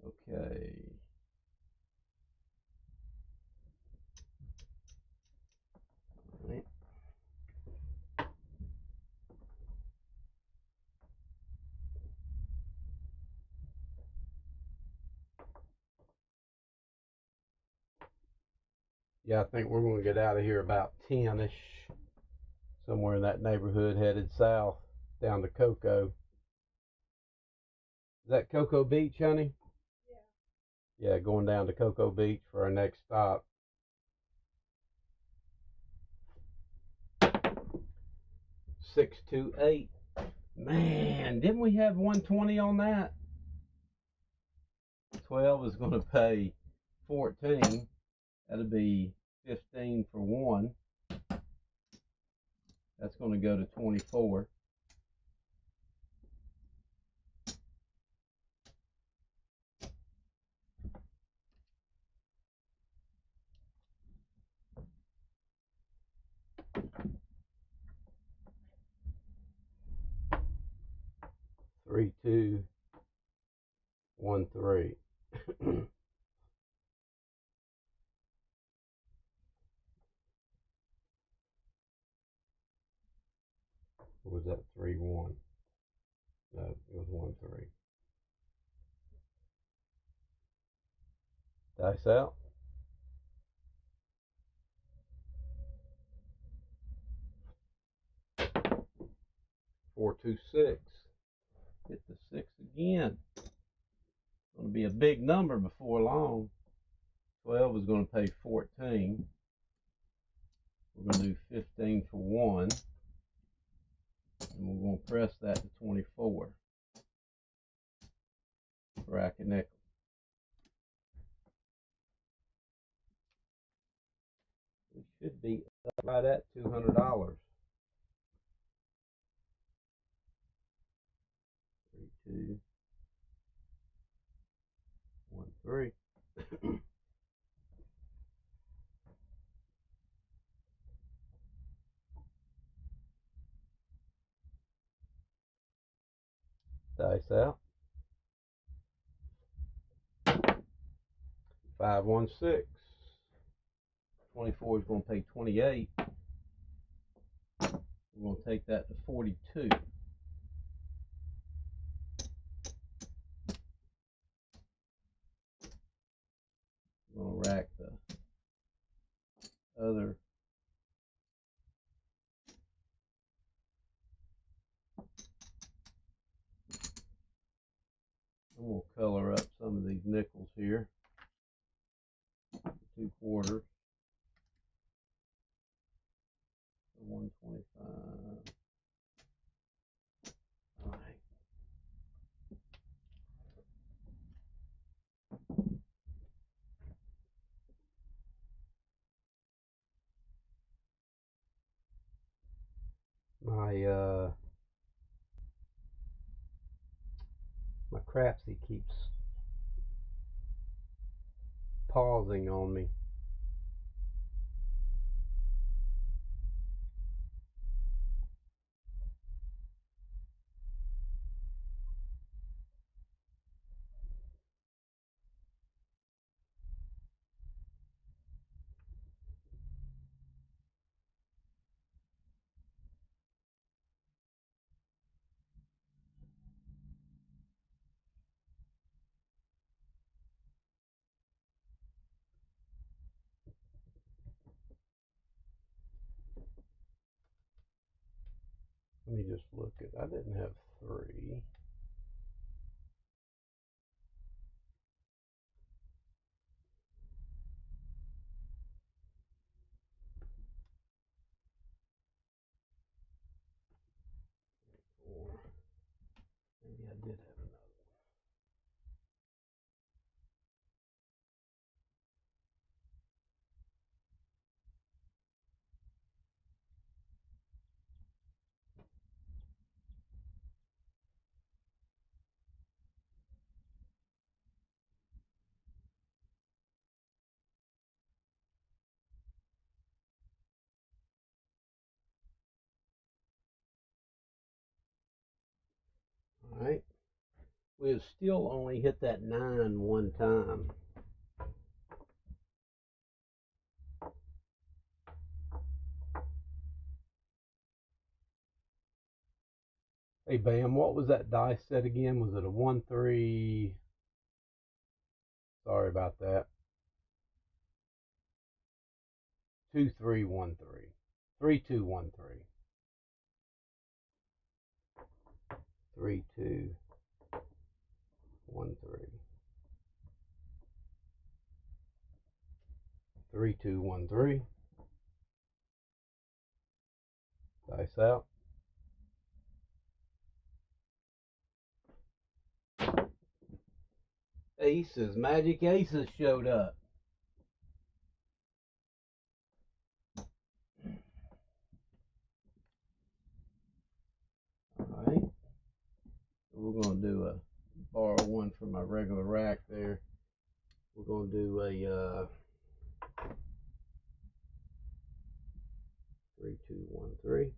Okay. Right. Yeah, I think we're going to get out of here about 10-ish. Somewhere in that neighborhood, headed south down to Cocoa. Is that Cocoa Beach, honey? Yeah. Yeah, going down to Cocoa Beach for our next stop. 628. Man, didn't we have 120 on that? 12 is going to pay 14. That'll be 15 for 1. That's going to go to 24. Three, 2, 1, 3. Or was that 3, 1? No, it was 1, 3. Dice out. 4, 2, 6. Hit the 6 again. It's going to be a big number before long. 12 is going to pay 14. We're going to do 15 for 1. And we're going to press that to 24. Rack a nickel. We should be right at $200. 3, 2. 3. Dice out. 516. 24 is going to pay 28. We're going to take that to 42. We're going to rack the other. I'm going to color up some of these nickels here. 2 quarters. 125. All right. My Crapsee keeps pausing on me. Let me just look at, I didn't have 3. Or maybe I did have another. All right. We've still only hit that 9 one time. Hey, Bam, what was that dice set again? Was it a 1-3? Sorry about that. 2-3-1-3. 3-2-1-3. 3-2-1-3. 3-2-1-3. Dice out. Aces, magic aces showed up. All right. We're going to do borrow one from my regular rack there. We're going to do a 3-2-1-3.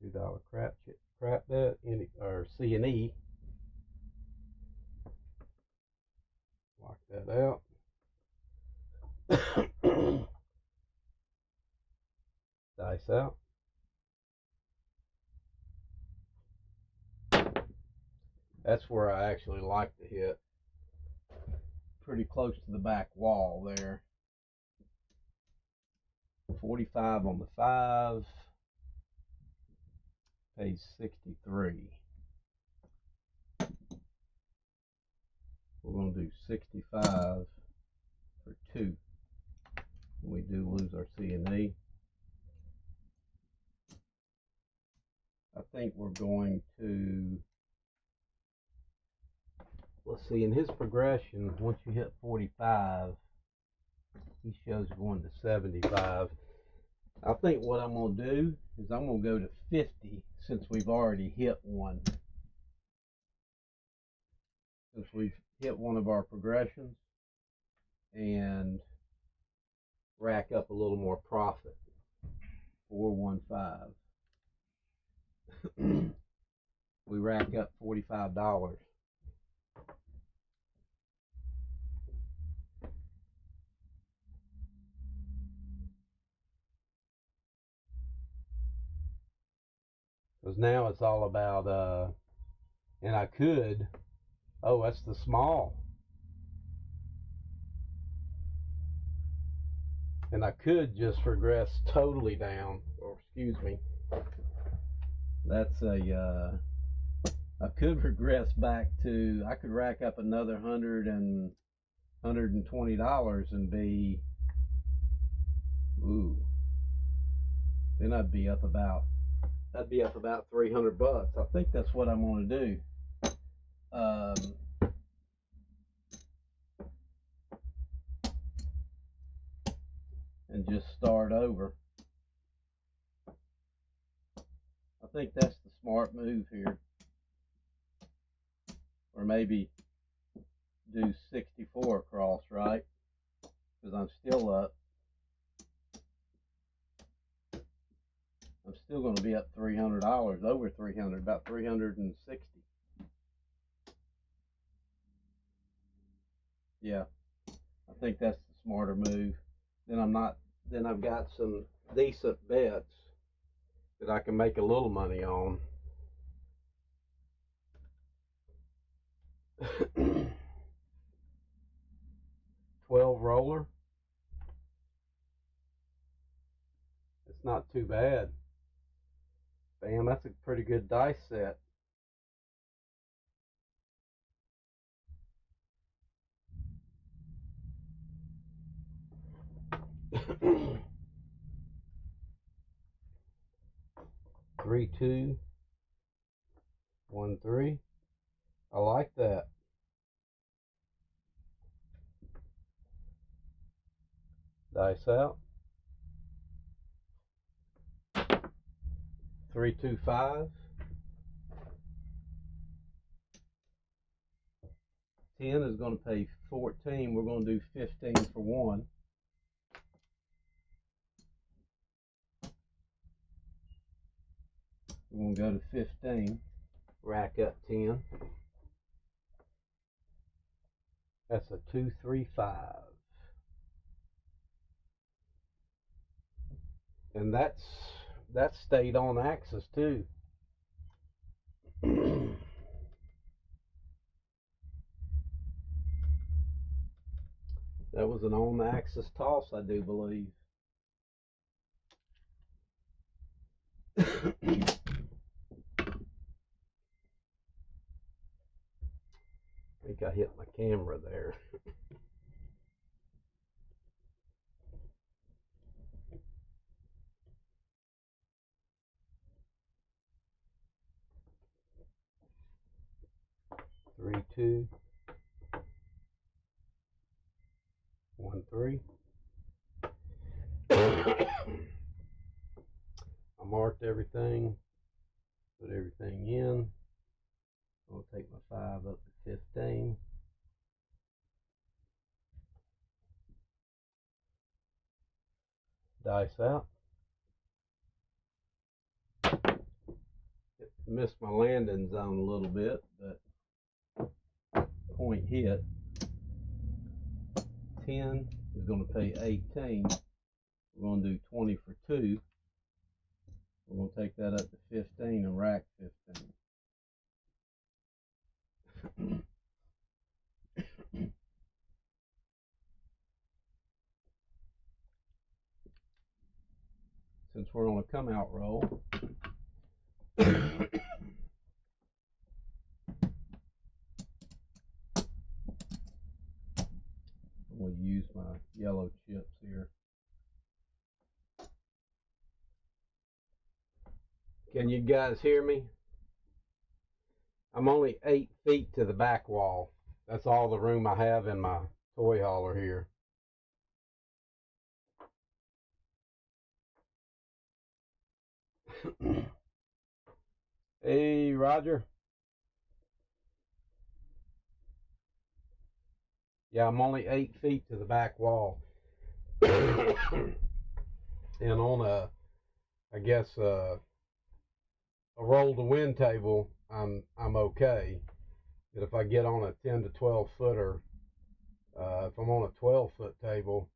$2 crap bet, or C&E. Lock that out. Dice out. That's where I actually like to hit. Pretty close to the back wall there. 45 on the 5, page 63. We're going to do 65 for 2. We do lose our C and E. I think we're going to, let's see, in his progression, once you hit 45, he shows going to 75. I think what I'm going to do is I'm going to go to 50 since we've already hit one. Since we've hit one of our progressions, and rack up a little more profit. 415. We rack up $45. Because now it's all about, and I could, oh, that's the small. And I could just regress totally down, or excuse me, that's a, I could regress back to, I could rack up another $120 and be, ooh, then I'd be up about 300 bucks. I think that's what I'm going to do. And just start over. I think that's the smart move here. Or maybe do 64 across, right? Because I'm still up. I'm still going to be up $300, over 300, about 360. Yeah, I think that's the smarter move. Then I've got some decent bets that I can make a little money on. $12 roller. It's not too bad. Bam, that's a pretty good dice set. Three, 2, 1, 3. I like that. Dice out. 3, 2, 5. 10 is going to pay 14. We're going to do 15 for 1. We're going to go to 15. Rack up 10. That's a 2, 3, 5. And that stayed on axis too. That was an on axis toss, I do believe. I think I hit my camera there. Three, 2, 1, 3. I marked everything, put everything in. I'm going to take my 5 up to 15. Dice out. Missed my landing zone a little bit, but point hit. 10 is going to pay 18. We're going to do 20 for 2. We're going to take that up to 15 and rack 15. since we're on a come out roll. We'll use my yellow chips here. Can you guys hear me? I'm only 8 feet to the back wall. That's all the room I have in my toy hauler here. Hey, Roger. Yeah, I'm only 8 feet to the back wall. And on I guess a roll to win table, I'm okay. But if I get on a 10 to 12 footer, if I'm on a 12-foot table,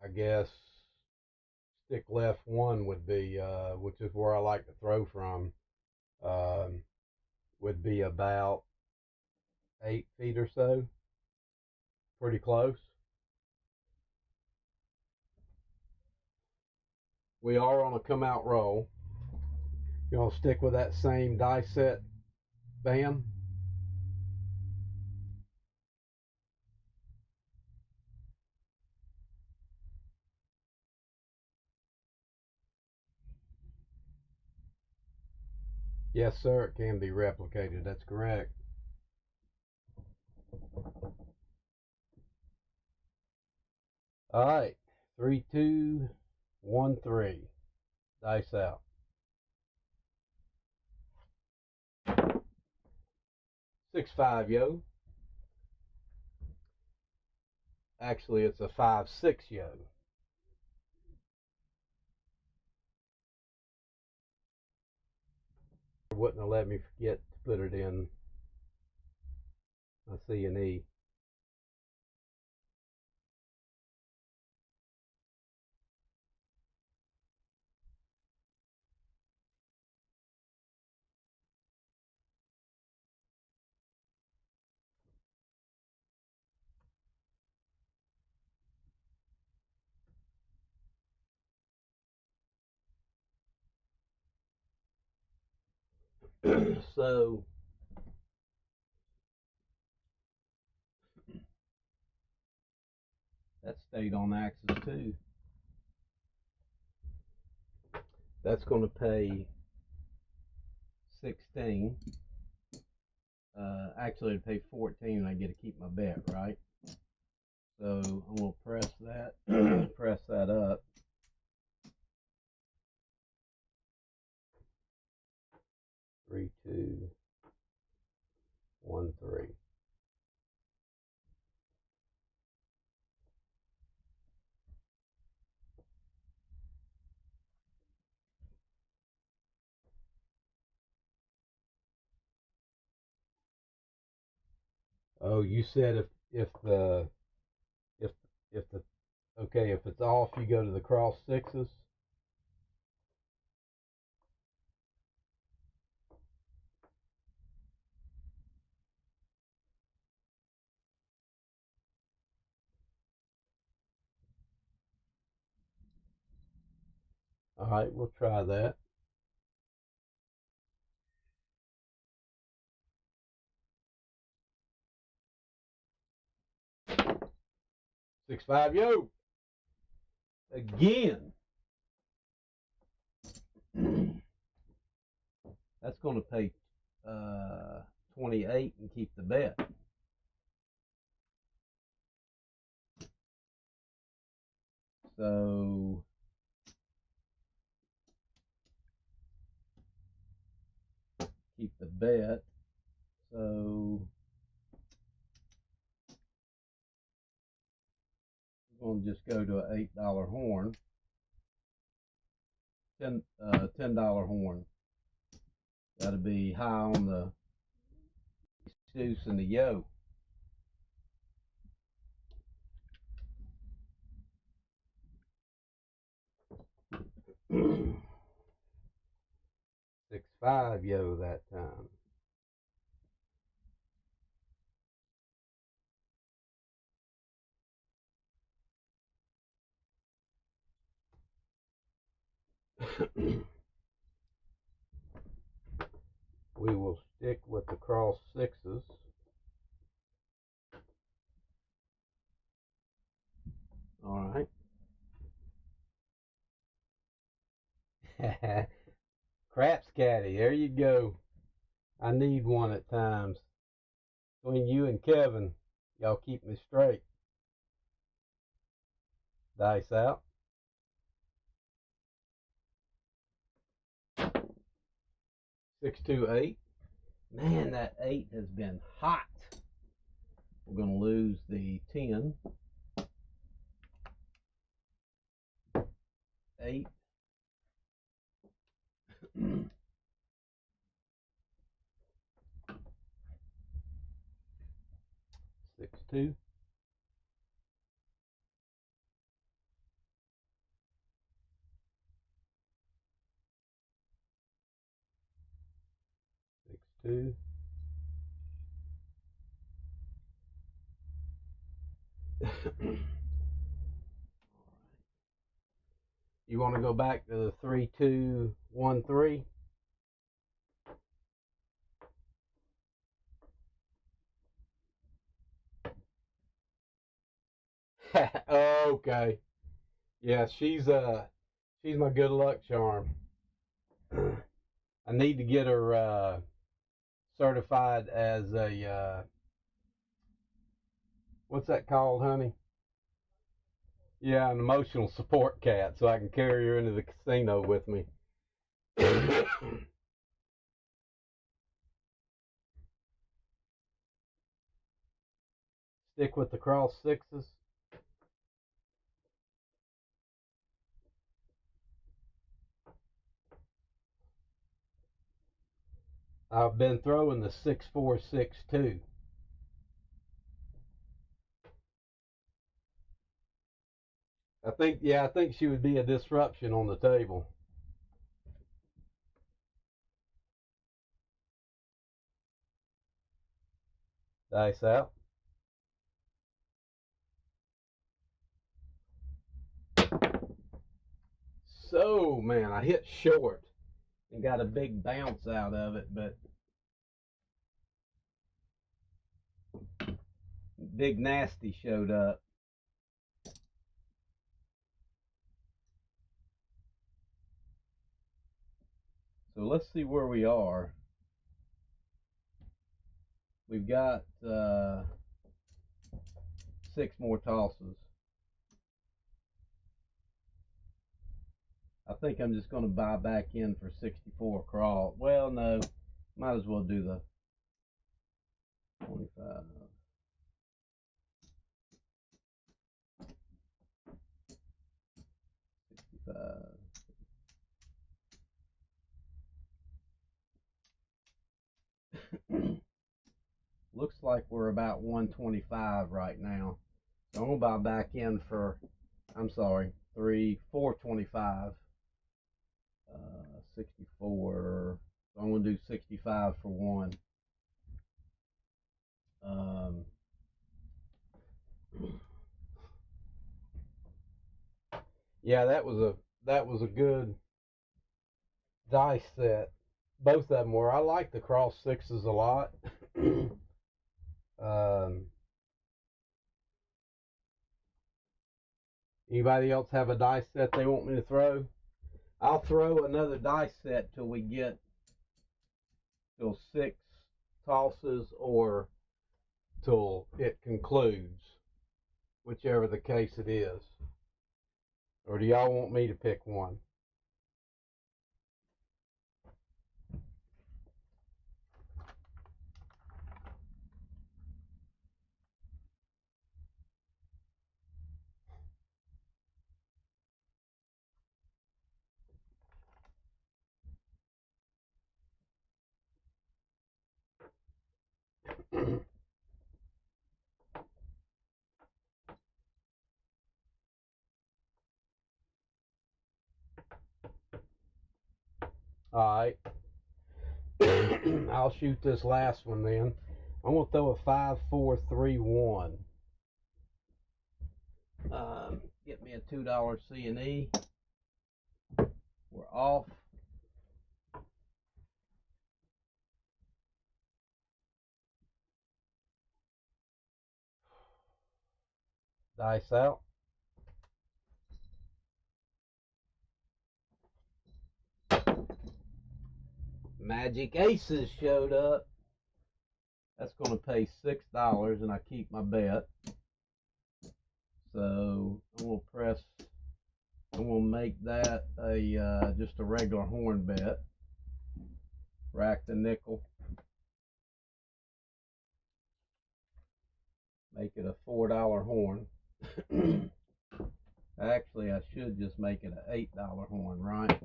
I guess stick left one would be, which is where I like to throw from, would be about 8 feet or so. Pretty close. We are on a come out roll. You want to stick with that same die set, Bam? Yes, sir, it can be replicated. That's correct. All right, 3, 2, 1, 3. Dice out. 6-5, yo. Actually, it's a 5-6, yo. Wouldn't have let me forget to put it in my C&E. So that stayed on axis too. That's going to pay 16. Actually, it'd pay 14, and I get to keep my bet, right? So I'm going to press that, press that up. 3, 2, 1, 3. Oh, you said if the okay, if it's off, you go to the cross sixes. All right, we'll try that. 6-5, yo. Again. That's going to pay 28 and keep the bet. So keep the bet. So we're going to just go to an $8 horn. $10 horn. Got to be high on the deuce and the yo. Six five yo that time. We will stick with the cross sixes. All right. Craps caddy, there you go. I need one at times. Between you and Kevin, y'all keep me straight. Dice out. 628. Man, that 8 has been hot. We're going to lose the 10. 8. 6-2. 6-2. You want to go back to the 3-2-1-3? Okay. Yeah, she's my good luck charm. I need to get her certified as a what's that called, honey? Yeah, an emotional support cat, so I can carry her into the casino with me. Stick with the cross sixes. I've been throwing the 6-4-6-2. I think she would be a disruption on the table. Dice out. So, man, I hit short and got a big bounce out of it, but Big Nasty showed up. So let's see where we are. We've got 6 more tosses. I think I'm just going to buy back in for 64 crawl. Well, no, might as well do the 25. 65. Looks like we're about 125 right now. So I'm going to buy back in for, I'm sorry, 425. 64. So I'm going to do 65 for 1. Yeah, that was a good dice set. Both of them were. I like the cross sixes a lot. Anybody else have a dice set they want me to throw? I'll throw another dice set till we get till 6 tosses or till it concludes, whichever the case it is. Or do y'all want me to pick one? Alright. I'll shoot this last one then. I'm going to throw a 5-4-3-1. Get me a $2 C&E. We're off. Dice out. Magic Aces showed up. That's going to pay $6, and I keep my bet. So I'm going to make that a just a regular horn bet. Rack the nickel. Make it a $4 horn. Actually, I should just make it an $8 horn, right?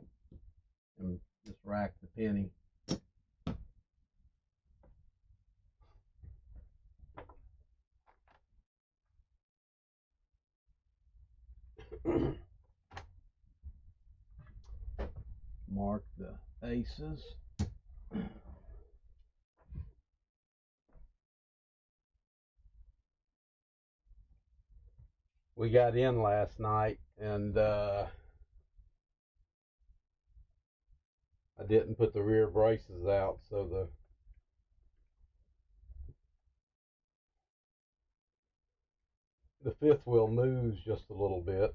And just rack the penny. Mark the aces. We got in last night, and I didn't put the rear braces out, so the fifth wheel moves just a little bit.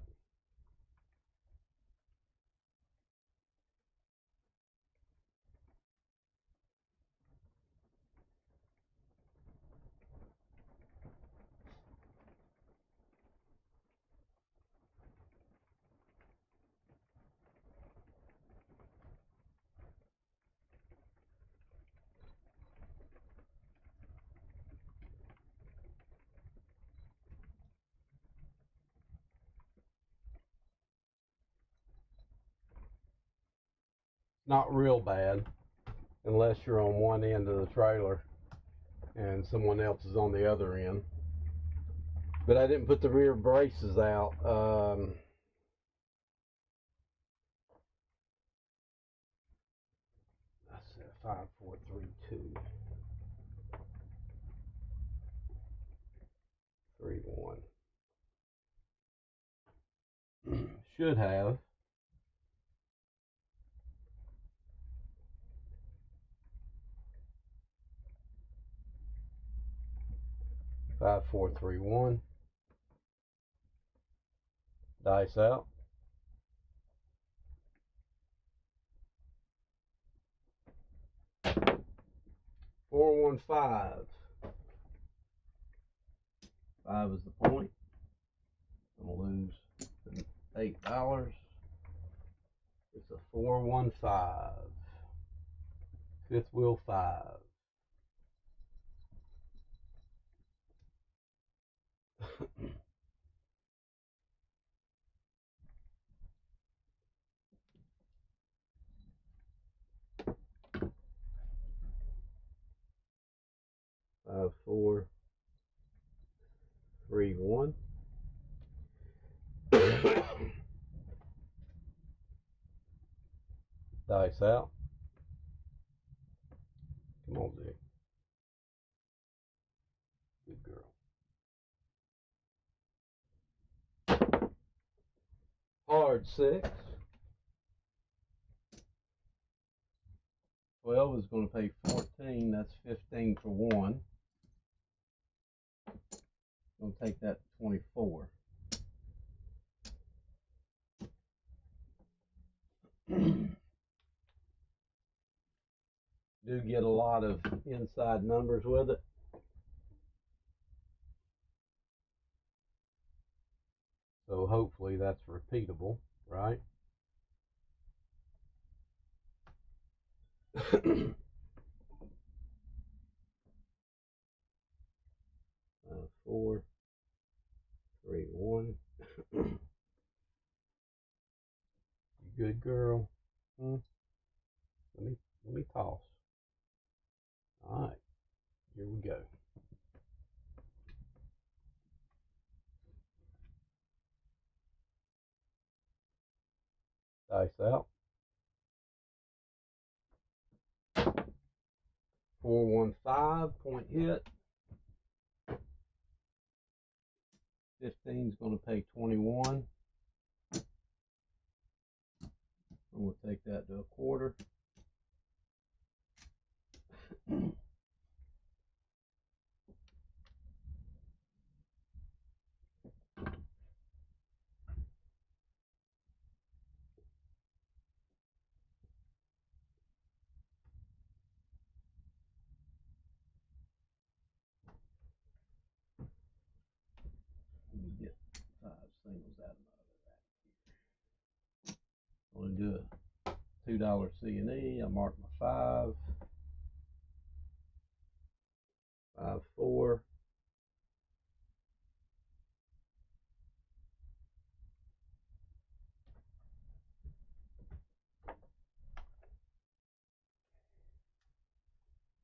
Not real bad, unless you're on one end of the trailer and someone else is on the other end. But I didn't put the rear braces out. I said 5, 4, 3, 2, 3, 1. Should have. Five, 4, 3, 1. Dice out. 4, 1, 5. 5 is the point. I'm gonna lose $8. It's a 4, 1, 5. Fifth wheel 5. 5, 4, 3, 1. Dice out. Come on, Dick. Good girl. Hard 6. 12 is going to pay 14. That's 15 for 1. Going to take that to 24. Do get a lot of inside numbers with it. So hopefully that's repeatable, right? 4, 3, 1. You good girl. Let me toss. All right, here we go. Dice out. 4, 1, 5. Point hit. 15 is going to pay 21. I'm going to take that to a quarter. Let me get 5 singles out of my other rack. I'm going to do a $2 C&E. I mark my 5, 5, 4. I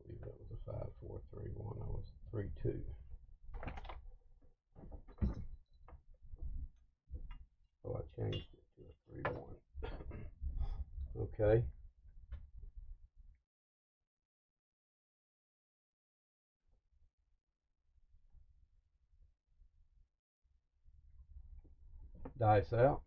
believe that was a 5, 4, 3, 1. I was 3, 2. Oh, I changed it to a 3, 1. Okay. Dice out.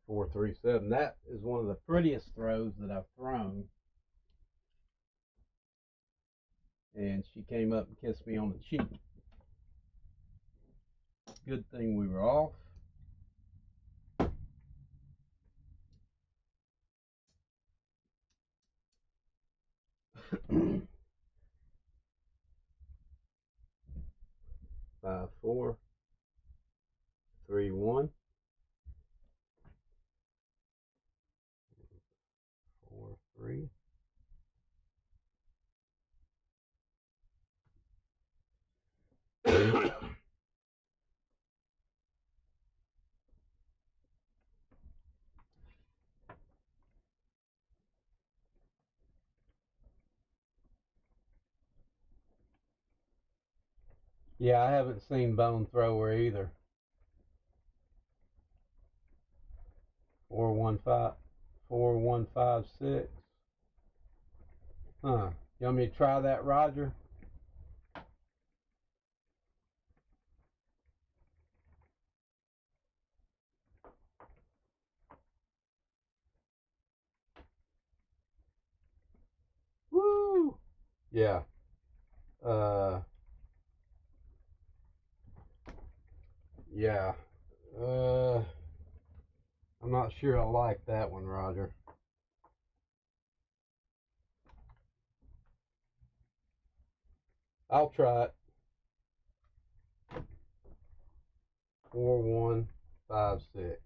4, 3, 7. That is one of the prettiest throws that I've thrown. And she came up and kissed me on the cheek. Good thing we were off. Five, 4, 3, 1. 4, 3. Yeah, I haven't seen Bone Thrower either. 4, 1, 5, 4, 1, 5, 6. Huh. You want me to try that, Roger? Woo! Yeah. Yeah. I'm not sure I like that one, Roger. I'll try it. 4, 1, 5, 6.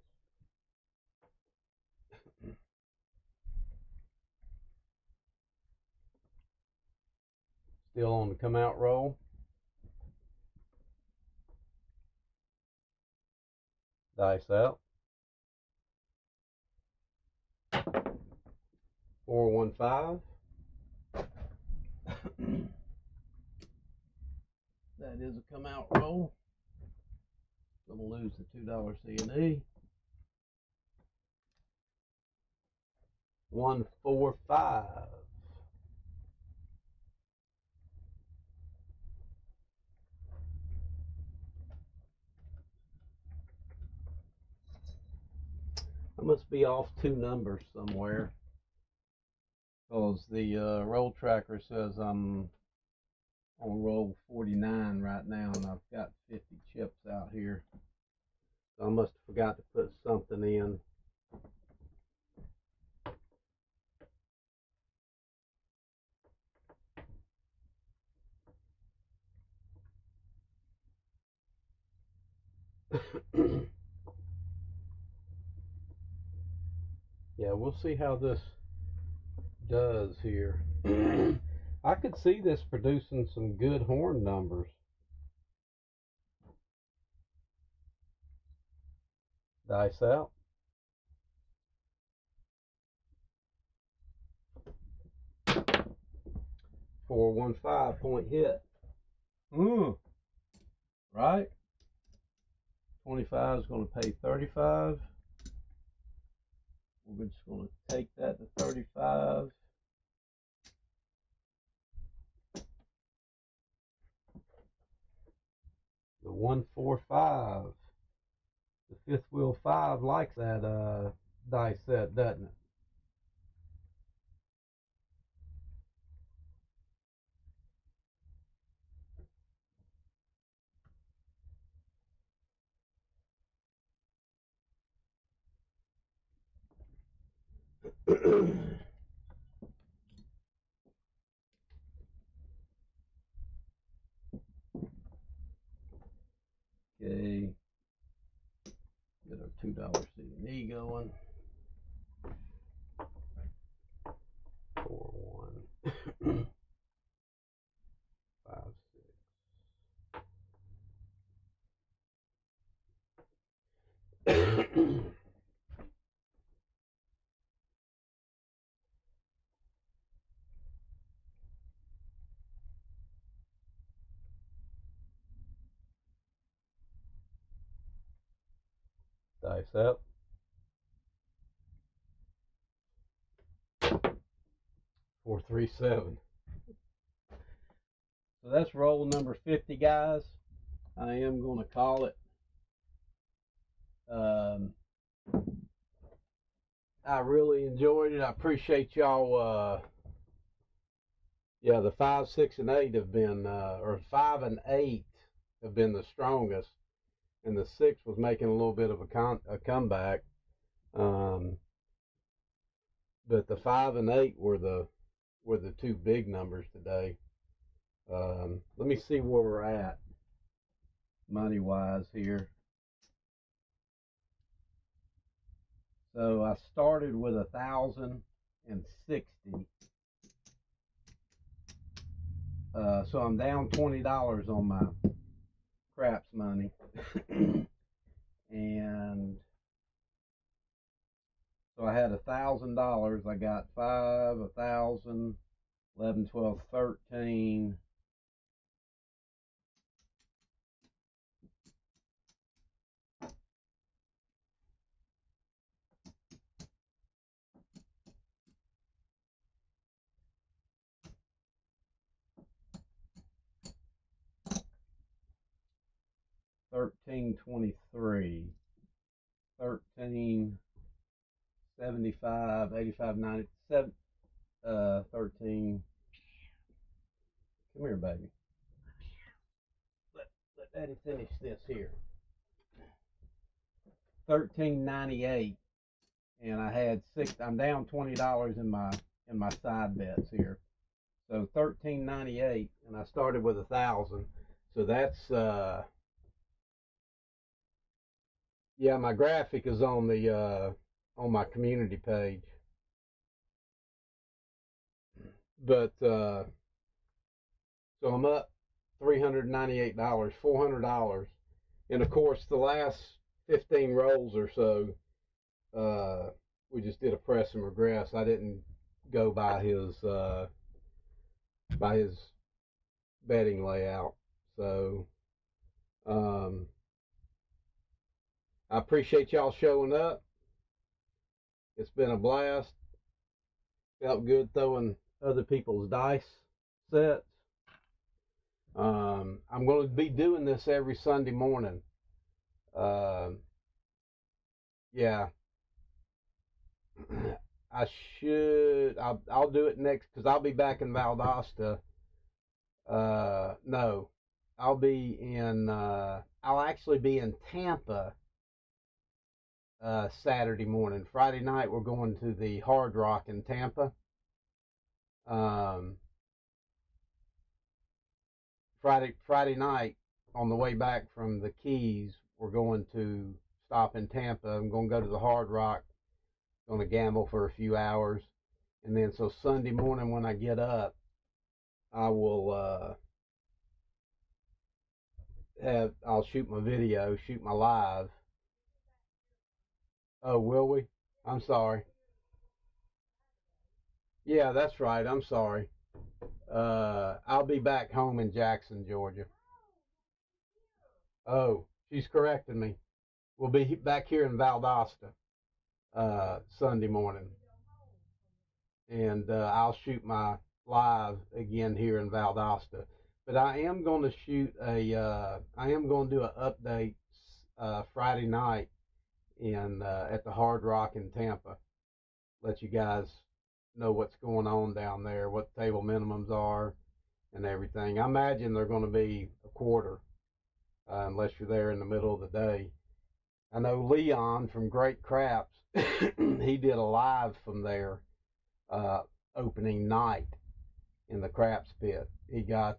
Still on the come out roll. Dice out. 4, 1, 5. That is a come out roll. Gonna lose the $2 C&E. 1, 4, 5. I must be off 2 numbers somewhere, because the roll tracker says I'm on roll 49 right now, and I've got 50 chips out here. So I must have forgot to put something in. Yeah, we'll see how this does here. I could see this producing some good horn numbers. Dice out. 4, 1, 5 point hit. Right? 25 is going to pay 35. We're just going to take that to 35. the 145. The fifth wheel 5 likes that dice set, doesn't it? Okay, get our $2 C&E going. 4, 1, 5, 6. Dice up. 4, 3, 7. So that's roll number 50, guys. I am going to call it. I really enjoyed it. I appreciate y'all. Yeah, the 5, 6, and 8 have been, or 5 and 8 have been the strongest, and the 6 was making a little bit of a comeback. But the 5 and 8 were the two big numbers today. Let me see where we're at money wise here. So I started with 1,060. So I'm down $20 on my craps money. And so I had $1,000. I got 5, 1,000, 11, 12, 13. $13.23, $13.75, 85, 97, 13. Come here, baby. Let Daddy finish this here. $13.98, and I had 6. I'm down $20 in my side bets here. So $13.98, and I started with 1,000. So that's yeah. My graphic is on the on my community page, but so I'm up $398, $400, and of course the last 15 rolls or so, we just did a press and regress. I didn't go by his betting layout. So I appreciate y'all showing up. It's been a blast. Felt good throwing other people's dice sets. I'm going to be doing this every Sunday morning. Yeah. I'll do it next, because I'll be back in Valdosta. No, I'll actually be in Tampa Saturday morning. Friday night we're going to the Hard Rock in Tampa. Friday night on the way back from the Keys, we're going to stop in Tampa. I'm going to go to the Hard Rock. Going to gamble for a few hours, and then so Sunday morning when I get up, I will I'll shoot my video, shoot my live. Oh, will we? I'm sorry. Yeah, that's right. I'm sorry. I'll be back home in Jackson, Georgia. Oh, she's correcting me. We'll be back here in Valdosta Sunday morning, and I'll shoot my live again here in Valdosta. But I am going to shoot I am going to do an update Friday night in at the Hard Rock in Tampa. Let you guys know what's going on down there, what table minimums are, and everything. I imagine they're going to be a quarter, unless you're there in the middle of the day. I know Leon from Great Craps, he did a live from there uh, opening night in the craps pit. He got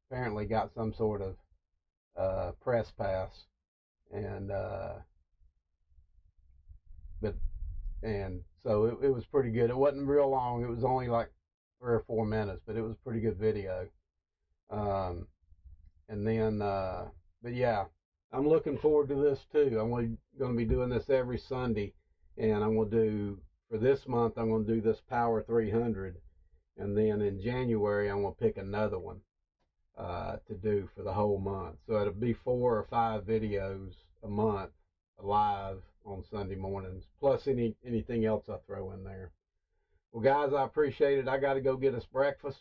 apparently got some sort of press pass, and but and so it was pretty good. It wasn't real long. It was only like 3 or 4 minutes, but it was a pretty good video. Um, and then, but yeah, I'm looking forward to this too. I'm going to be doing this every Sunday, and I'm going to do for this month. I'm going to do this Power 300, and then in January I'm going to pick another one to do for the whole month. So it'll be 4 or 5 videos a month live on Sunday mornings, plus anything else I throw in there. Well, guys, I appreciate it. I got to go get us breakfast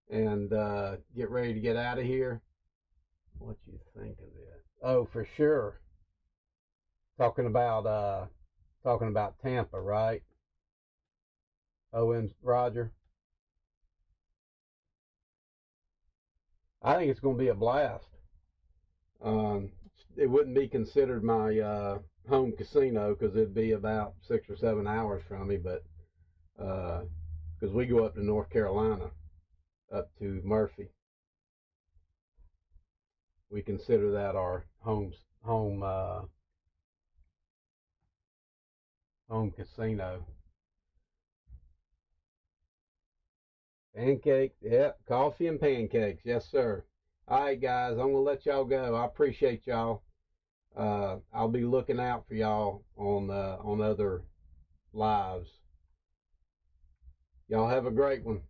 and get ready to get out of here. What you think of it? Oh, for sure. Talking about Tampa, right? Owen, Roger. I think it's going to be a blast. Um, it wouldn't be considered my home casino because it'd be about 6 or 7 hours from me, but because we go up to North Carolina, up to Murphy, we consider that our home casino. Pancakes, yep, coffee and pancakes, yes sir. All right, guys, I'm gonna let y'all go. I appreciate y'all. I'll be looking out for y'all on other lives. Y'all have a great one.